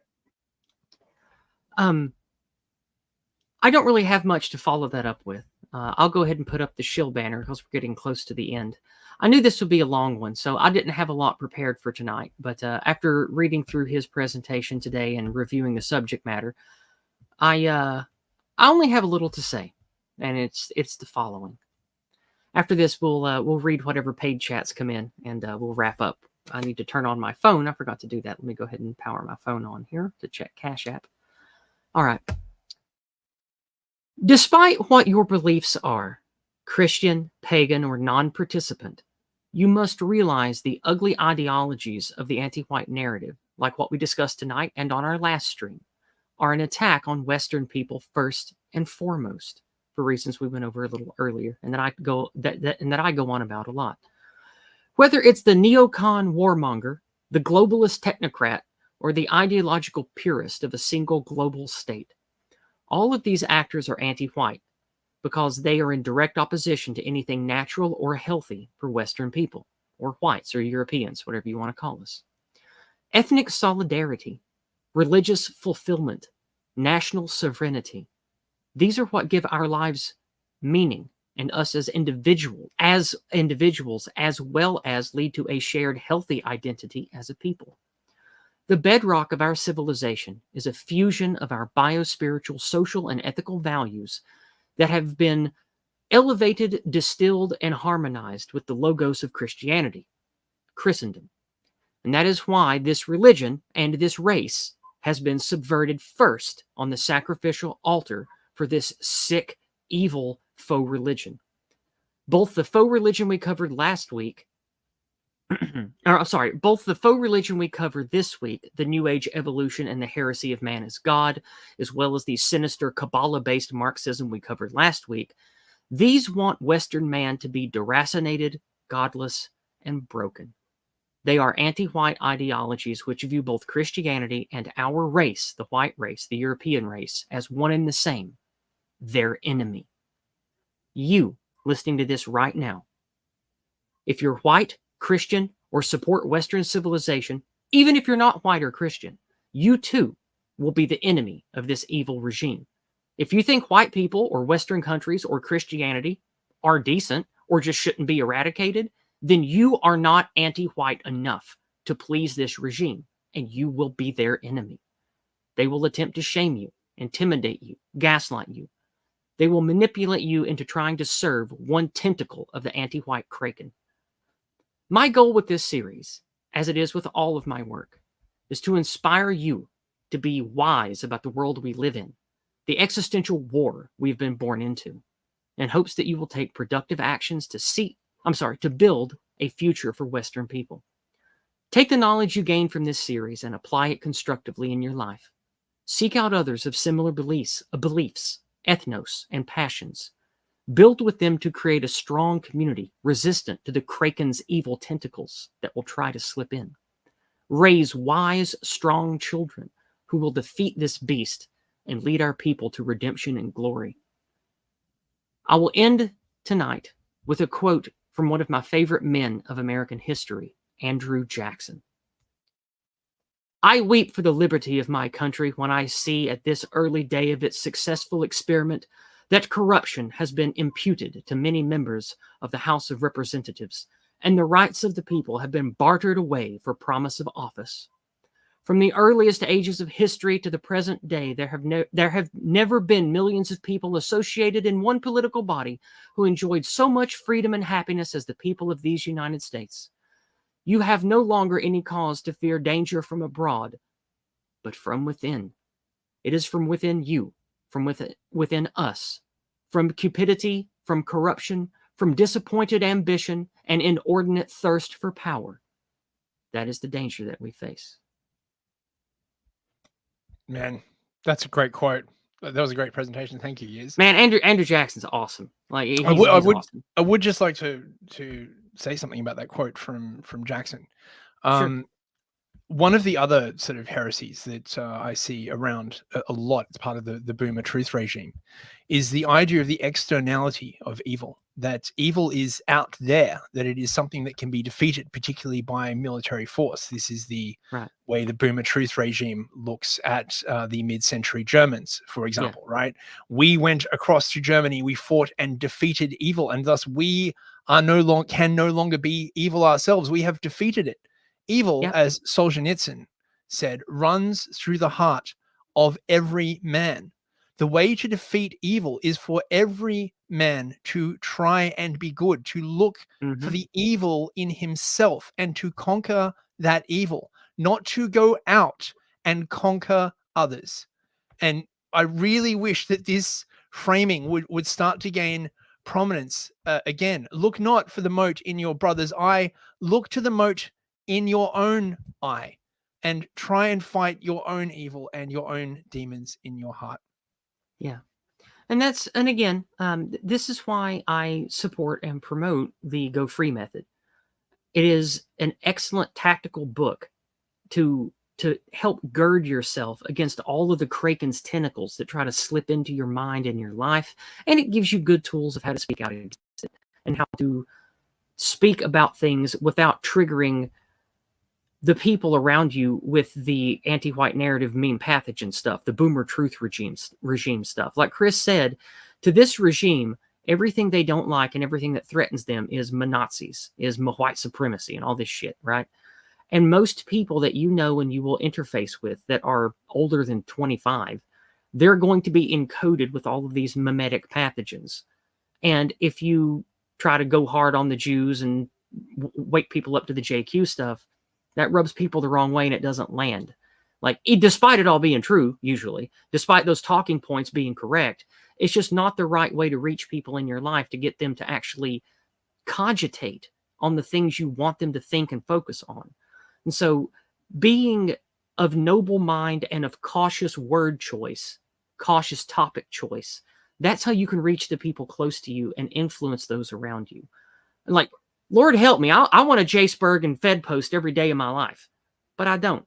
I don't really have much to follow that up with. I'll go ahead and put up the shill banner because we're getting close to the end. I knew this would be a long one, so I didn't have a lot prepared for tonight. But after reading through his presentation today and reviewing the subject matter, I only have a little to say, and it's the following. After this, we'll read whatever paid chats come in, and we'll wrap up. I need to turn on my phone. I forgot to do that. Let me go ahead and power my phone on here to check Cash App. All right. Despite what your beliefs are, Christian, pagan, or non-participant, you must realize the ugly ideologies of the anti-white narrative, like what we discussed tonight and on our last stream, are an attack on Western people first and foremost, for reasons we went over a little earlier, and that I go on about a lot. Whether it's the neocon warmonger, the globalist technocrat, or the ideological purist of a single global state. All of these actors are anti-white because they are in direct opposition to anything natural or healthy for Western people, or whites or Europeans, whatever you want to call us. Ethnic solidarity, religious fulfillment, national sovereignty. These are what give our lives meaning and us as individuals, as well as lead to a shared healthy identity as a people. The bedrock of our civilization is a fusion of our biospiritual, social, and ethical values that have been elevated, distilled, and harmonized with the logos of Christianity, Christendom. And that is why this religion and this race has been subverted first on the sacrificial altar for this sick, evil faux religion. Both the faux religion we covered last week, both the faux religion we covered this week, the New Age evolution and the heresy of man as God, as well as the sinister Kabbalah-based Marxism we covered last week, these want Western man to be deracinated, godless, and broken. They are anti-white ideologies which view both Christianity and our race, the white race, the European race, as one and the same, their enemy. You, listening to this right now, if you're white, Christian, or support Western civilization, even if you're not white or Christian, you too will be the enemy of this evil regime. If you think white people or Western countries or Christianity are decent or just shouldn't be eradicated, then you are not anti-white enough to please this regime, and you will be their enemy. They will attempt to shame you, intimidate you, gaslight you. They will manipulate you into trying to serve one tentacle of the anti-white kraken. My goal with this series, as it is with all of my work, is to inspire you to be wise about the world we live in, the existential war we've been born into, in hopes that you will take productive actions to build a future for Western people. Take the knowledge you gain from this series and apply it constructively in your life. Seek out others of similar beliefs, ethnos, and passions. Build with them to create a strong community resistant to the kraken's evil tentacles that will try to slip in. Raise wise, strong children who will defeat this beast and lead our people to redemption and glory. I will end tonight with a quote from one of my favorite men of American history, Andrew Jackson. I weep for the liberty of my country when I see at this early day of its successful experiment that corruption has been imputed to many members of the House of Representatives, and the rights of the people have been bartered away for promise of office. From the earliest ages of history to the present day, there have never been millions of people associated in one political body who enjoyed so much freedom and happiness as the people of these United States. You have no longer any cause to fear danger from abroad, but from within. It is from within you, from within us, from cupidity, from corruption, from disappointed ambition, and inordinate thirst for power. That is the danger that we face. Man, that's a great quote. That was a great presentation. Thank you, Yiz. Man, Andrew Jackson's awesome. Like he's awesome. I would just like to say something about that quote from Jackson. Sure. One of the other sort of heresies that I see around a lot as part of the boomer truth regime is the idea of the externality of evil, that evil is out there, that it is something that can be defeated, particularly by military force. This is the way the boomer truth regime looks at the mid-century Germans, for example, right? We went across to Germany, we fought and defeated evil, and thus we are can no longer be evil ourselves. We have defeated it. Evil, as Solzhenitsyn said, runs through the heart of every man. The way to defeat evil is for every man to try and be good, to look for the evil in himself and to conquer that evil, not to go out and conquer others. And I really wish that this framing would start to gain prominence again. Look not for the mote in your brother's eye, look to the mote in your own eye, and try and fight your own evil and your own demons in your heart. Yeah. And again, this is why I support and promote the Go Free method. It is an excellent tactical book to to help gird yourself against all of the Kraken's tentacles that try to slip into your mind and your life. And it gives you good tools of how to speak out against it and how to speak about things without triggering the people around you with the anti-white narrative meme pathogen stuff, the boomer truth regime stuff. Like Chris said, to this regime, everything they don't like and everything that threatens them is Nazis, is white supremacy and all this shit, right? And most people that you know and you will interface with that are older than 25, they're going to be encoded with all of these mimetic pathogens. And if you try to go hard on the Jews and wake people up to the JQ stuff, that rubs people the wrong way and it doesn't land. Like, despite it all being true, usually, despite those talking points being correct, it's just not the right way to reach people in your life to get them to actually cogitate on the things you want them to think and focus on. And so being of noble mind and of cautious word choice, cautious topic choice, that's how you can reach the people close to you and influence those around you. And like, Lord help me, I want a Jaceberg and Fed post every day of my life, but I don't,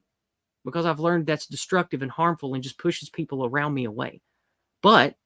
because I've learned that's destructive and harmful and just pushes people around me away. But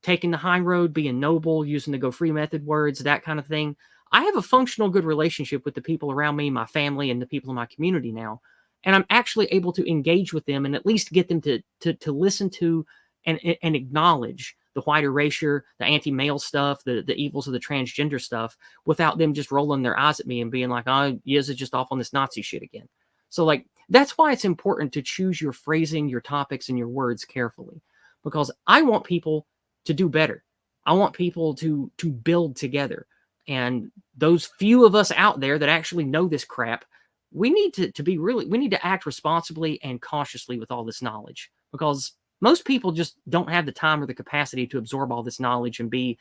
taking the high road, being noble, using the go free method words, that kind of thing, I have a functional, good relationship with the people around me, my family, and the people in my community now. And I'm actually able to engage with them and at least get them to listen to and acknowledge the white erasure, the anti-male stuff, the evils of the transgender stuff, without them just rolling their eyes at me and being like, oh, Yiz is just off on this Nazi shit again. So like, that's why it's important to choose your phrasing, your topics, and your words carefully, because I want people to do better. I want people to build together. And those few of us out there that actually know this crap, we need to act responsibly and cautiously with all this knowledge, because most people just don't have the time or the capacity to absorb all this knowledge and be,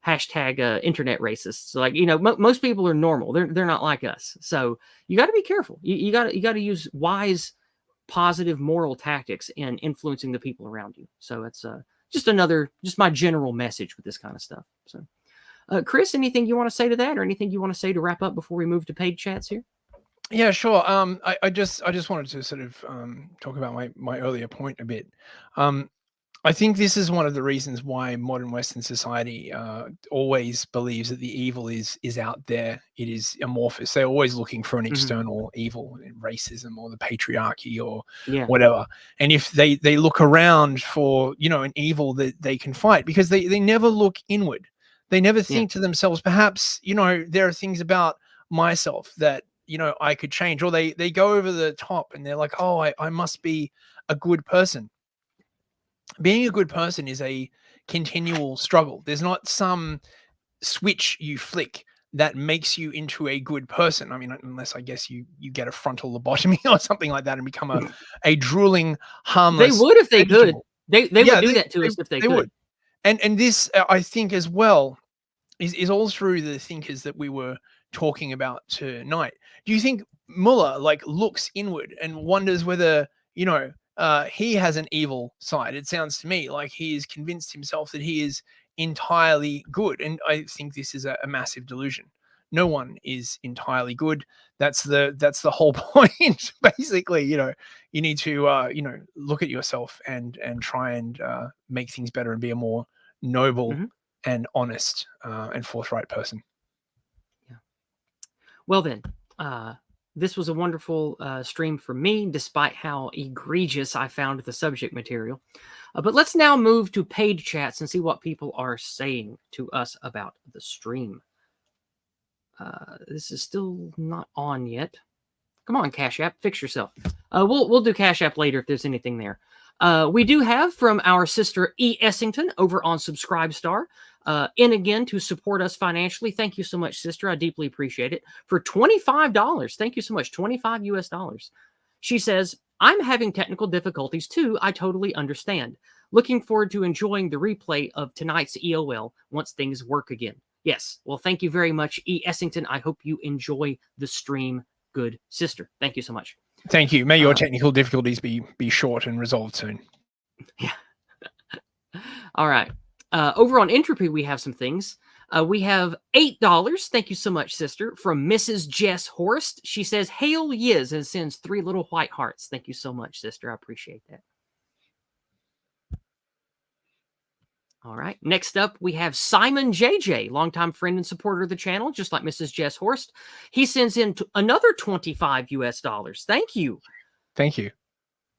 hashtag internet racists. So like, most people are normal. They're not like us. So you got to be careful. You got to use wise, positive, moral tactics in influencing the people around you. So it's just my general message with this kind of stuff. So. Chris, anything you want to say to that, or anything you want to say to wrap up before we move to paid chats here? Yeah, sure. I just wanted to sort of talk about my earlier point a bit. I think this is one of the reasons why modern Western society always believes that the evil is out there. It is amorphous. They're always looking for an external evil, racism or the patriarchy or whatever. And if they look around for, an evil that they can fight, because they never look inward. They never think to themselves, perhaps, there are things about myself that, I could change, or they go over the top and they're like, oh, I must be a good person. Being a good person is a continual struggle. There's not some switch you flick that makes you into a good person. I mean, unless I guess you get a frontal lobotomy or something like that and become a drooling, harmless. They would if they could. They would do that to us if they could. Would. And this, I think, as well, is all through the thinkers that we were talking about tonight. Do you think Mueller looks inward and wonders whether he has an evil side? It sounds to me like he has convinced himself that he is entirely good, and I think this is a massive delusion. No one is entirely good. That's the whole point. Basically, you need to look at yourself and try and make things better and be a more noble and honest and forthright person. Yeah. Well then, this was a wonderful stream for me, despite how egregious I found the subject material. But let's now move to paid chats and see what people are saying to us about the stream. This is still not on yet. Come on, Cash App, fix yourself. We'll do Cash App later if there's anything there. We do have from our sister E. Essington over on Subscribestar, in again to support us financially. Thank you so much, sister. I deeply appreciate it. For $25. Thank you so much. $25 US. She says, I'm having technical difficulties too. I totally understand. Looking forward to enjoying the replay of tonight's EOL once things work again. Yes. Well, thank you very much, E. Essington. I hope you enjoy the stream, good sister. Thank you so much. Thank you. May your technical difficulties be short and resolved soon. Yeah. All right. Over on Entropy, we have some things. We have $8. Thank you so much, sister, from Mrs. Jess Horst. She says, "Hail Yiz," and sends 3 little white hearts. Thank you so much, sister. I appreciate that. All right. Next up, we have Simon JJ, longtime friend and supporter of the channel, just like Mrs. Jess Horst. He sends in another $25 US. Thank you. Thank you.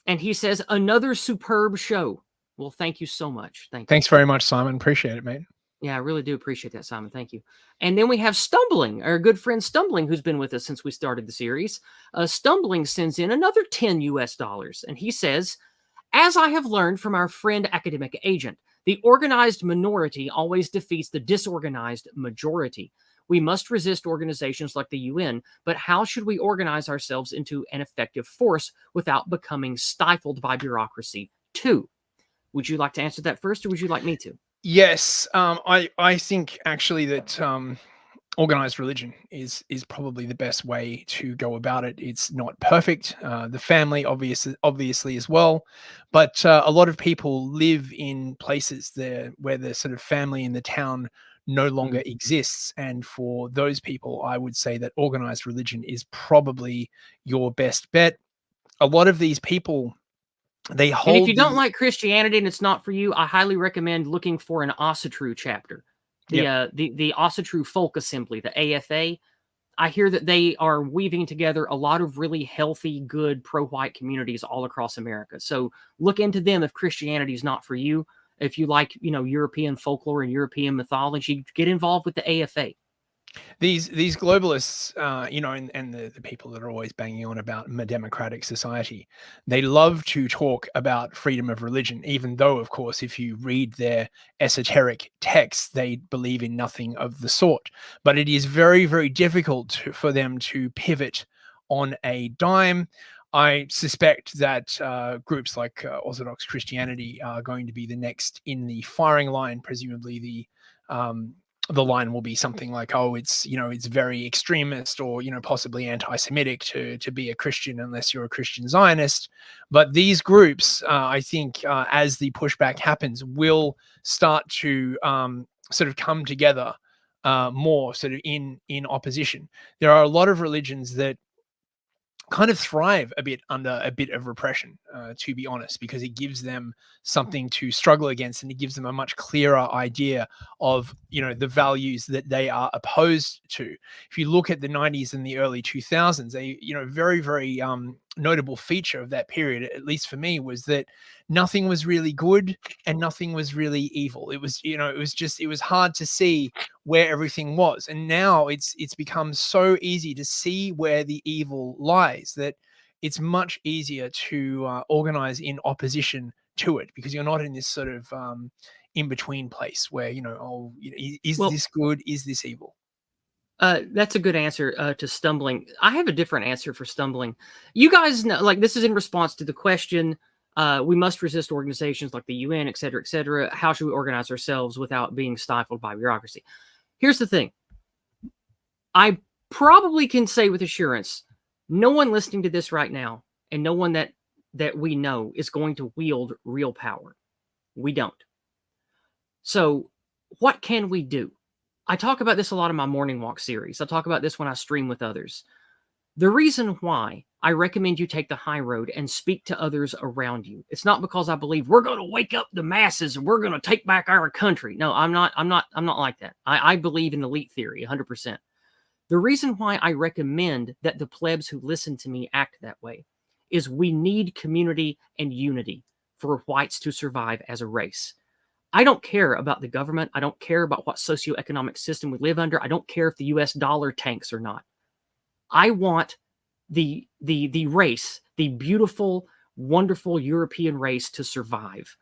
And he says, "Another superb show." Well, thank you so much. Thanks very much, Simon. Appreciate it, mate. Yeah, I really do appreciate that, Simon. Thank you. And then we have Stumbling, our good friend Stumbling, who's been with us since we started the series. Stumbling sends in another $10 US. And he says, "As I have learned from our friend Academic Agent, the organized minority always defeats the disorganized majority. We must resist organizations like the UN, but how should we organize ourselves into an effective force without becoming stifled by bureaucracy too?" Would you like to answer that first, or would you like me to? Yes, I think actually that organized religion is probably the best way to go about it. It's not perfect. The family obviously as well, but a lot of people live in places there where the sort of family in the town no longer exists, and for those people, I would say that organized religion is probably your best bet. A lot of these people, they And if hold you don't the like Christianity and it's not for you, I highly recommend looking for an Asatru chapter. The Asatru Folk Assembly, the AFA. I hear that they are weaving together a lot of really healthy, good pro-white communities all across America. So look into them if Christianity is not for you. If you like, European folklore and European mythology, get involved with the AFA. these globalists, and the people that are always banging on about a democratic society, they love to talk about freedom of religion, even though, of course, if you read their esoteric texts, they believe in nothing of the sort. But it is very, very difficult for them to pivot on a dime. I suspect that groups like Orthodox Christianity are going to be the next in the firing line. Presumably, the line will be something like, "Oh, it's very extremist, or possibly anti-Semitic to be a Christian unless you're a Christian Zionist." But these groups, I think, as the pushback happens, will start to sort of come together more, sort of in opposition. There are a lot of religions that kind of thrive a bit under a bit of repression, to be honest, because it gives them something to struggle against, and it gives them a much clearer idea of the values that they are opposed to. If you look at the 90s and the early 2000s, a very, very notable feature of that period, at least for me, was that nothing was really good and nothing was really evil. It was it was hard to see where everything was, and now it's become so easy to see where the evil lies that it's much easier to organize in opposition to it, because you're not in this sort of in between place where is Well, this good, is this evil? That's a good answer to Stumbling. I have a different answer for Stumbling. You guys know, like, this is in response to the question, we must resist organizations like the UN, et cetera, et cetera. How should we organize ourselves without being stifled by bureaucracy? Here's the thing. I probably can say with assurance, no one listening to this right now, and no one that we know, is going to wield real power. We don't. So what can we do? I talk about this a lot in my morning walk series. I talk about this when I stream with others. The reason why I recommend you take the high road and speak to others around you, it's not because I believe we're going to wake up the masses and we're going to take back our country. No, I'm not like that. I believe in elite theory 100%. The reason why I recommend that the plebs who listen to me act that way is we need community and unity for whites to survive as a race. I don't care about the government. I don't care about what socioeconomic system we live under. I don't care if the US dollar tanks or not. I want the race, the beautiful, wonderful European race, to survive.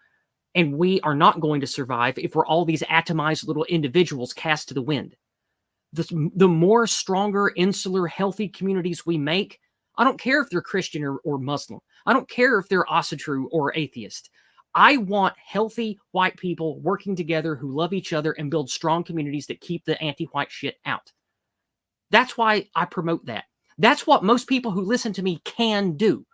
And we are not going to survive if we're all these atomized little individuals cast to the wind. The more stronger, insular, healthy communities we make, I don't care if they're Christian or Muslim. I don't care if they're Asatru or atheist. I want healthy white people working together who love each other and build strong communities that keep the anti-white shit out. That's why I promote that. That's what most people who listen to me can do.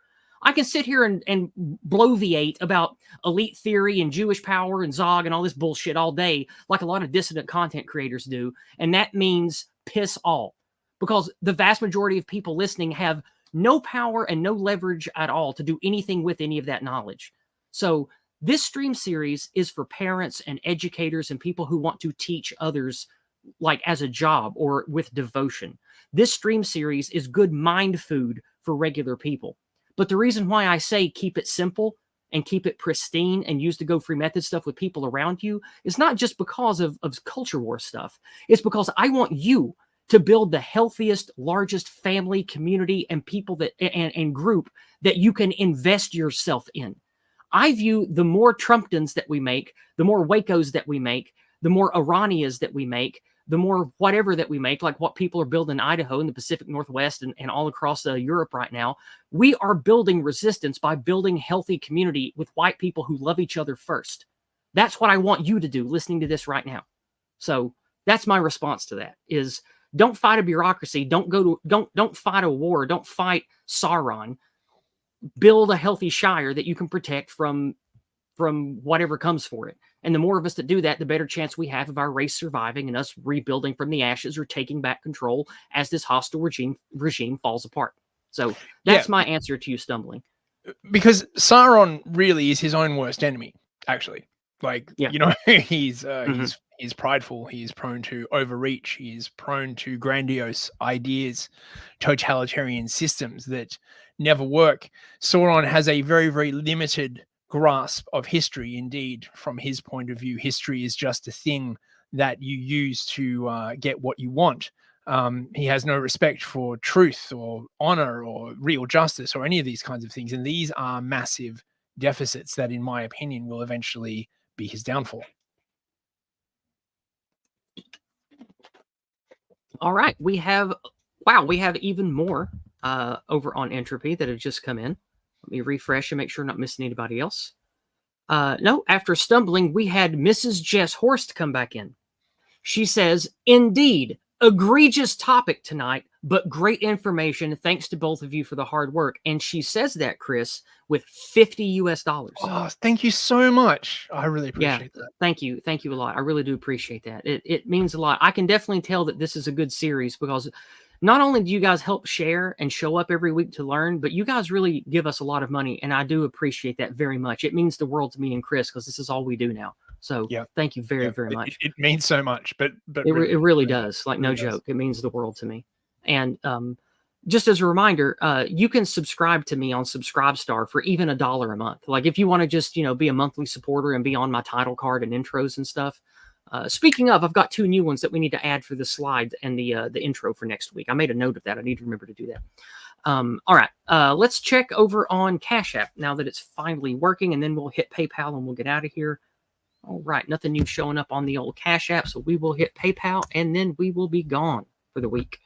I can sit here and bloviate about elite theory and Jewish power and Zog and all this bullshit all day, like a lot of dissident content creators do. And that means piss all, because the vast majority of people listening have no power and no leverage at all to do anything with any of that knowledge. So this stream series is for parents and educators and people who want to teach others, like as a job or with devotion. This stream series is good mind food for regular people. But the reason why I say keep it simple and keep it pristine and use the Go Free Method stuff with people around you is not just because of culture war stuff. It's because I want you to build the healthiest, largest family, community, and people that and group that you can invest yourself in. I view the more Trumptons that we make, the more Wacos that we make, the more Iranias that we make, the more whatever that we make, like what people are building in Idaho and the Pacific Northwest and all across Europe right now. We are building resistance by building healthy community with white people who love each other first. That's what I want you to do listening to this right now. So that's my response to that is don't fight a bureaucracy. Don't fight a war. Don't fight Sauron. Build a healthy Shire that you can protect from whatever comes for it. And the more of us that do that, the better chance we have of our race surviving and us rebuilding from the ashes or taking back control as this hostile regime falls apart. So that's my answer to you stumbling. Because Sauron really is his own worst enemy, actually. Like, you know, he's prideful. He's prone to overreach. He's prone to grandiose ideas, totalitarian systems that never work. Sauron has a very, very limited grasp of history. Indeed, from his point of view, history is just a thing that you use to get what you want. He has no respect for truth or honor or real justice or any of these kinds of things. And these are massive deficits that, in my opinion, will eventually be his downfall. All right. We have even more over on Entropy that have just come in. Let me refresh and make sure I'm not missing anybody else. No, after stumbling, we had Mrs. Jess Horst come back in. She says, indeed, egregious topic tonight, but great information. Thanks to both of you for the hard work. And she says that, Chris, with $50 US. Oh, thank you so much. I really appreciate that. Thank you. Thank you a lot. I really do appreciate that. It means a lot. I can definitely tell that this is a good series because not only do you guys help share and show up every week to learn, but you guys really give us a lot of money. And I do appreciate that very much. It means the world to me and Chris because this is all we do now. So thank you very, very much. It means so much, but it really does. Like, no joke. It means the world to me. And just as a reminder, you can subscribe to me on Subscribestar for even $1 a month. Like if you want to just, be a monthly supporter and be on my title card and intros and stuff. Speaking of, I've got 2 new ones that we need to add for the slide and the intro for next week. I made a note of that. I need to remember to do that. All right. Let's check over on Cash App now that it's finally working, and then we'll hit PayPal and we'll get out of here. All right. Nothing new showing up on the old Cash App, so we will hit PayPal, and then we will be gone for the week.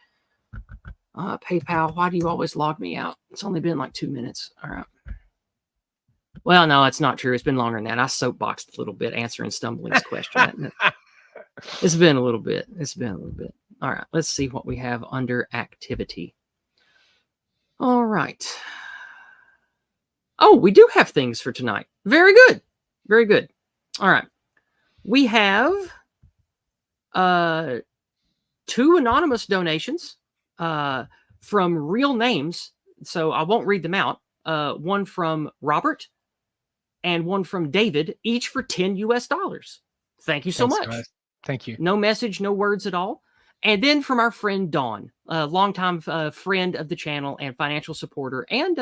PayPal, why do you always log me out? It's only been like 2 minutes. All right. Well, no, it's not true. It's been longer than that. I soapboxed a little bit answering Stumbling's question. It's been a little bit. All right. Let's see what we have under activity. All right. Oh, we do have things for tonight. Very good. Very good. All right. We have 2 anonymous donations from real names. So I won't read them out. One from Robert and one from David, each for $10 US. Thank you so much. Guys. Thank you. No message, no words at all. And then from our friend Dawn, a longtime friend of the channel and financial supporter and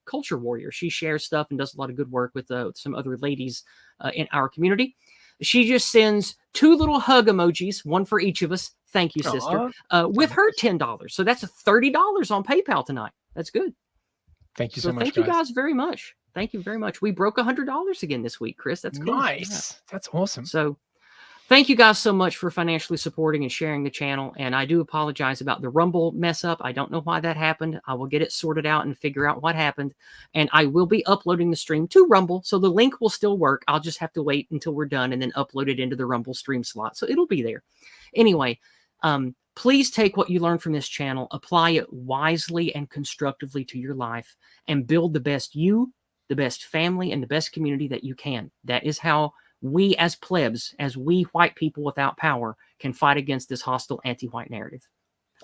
culture warrior. She shares stuff and does a lot of good work with some other ladies in our community. She just sends 2 little hug emojis, one for each of us. Thank you, sister. With her $10. So that's $30 on PayPal tonight. That's good. Thank you so much. Thank you guys very much. Thank you very much. We broke $100 again this week, Chris. That's cool. Nice. Yeah. That's awesome. So thank you guys so much for financially supporting and sharing the channel. And I do apologize about the Rumble mess up. I don't know why that happened. I will get it sorted out and figure out what happened. And I will be uploading the stream to Rumble. So the link will still work. I'll just have to wait until we're done and then upload it into the Rumble stream slot. So it'll be there. Anyway, Please take what you learn from this channel, apply it wisely and constructively to your life, and build the best you, the best family, and the best community that you can. That is how we as plebs, as we white people without power, can fight against this hostile anti-white narrative.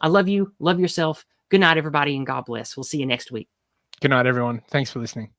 I love you. Love yourself. Good night, everybody, and God bless. We'll see you next week. Good night, everyone. Thanks for listening.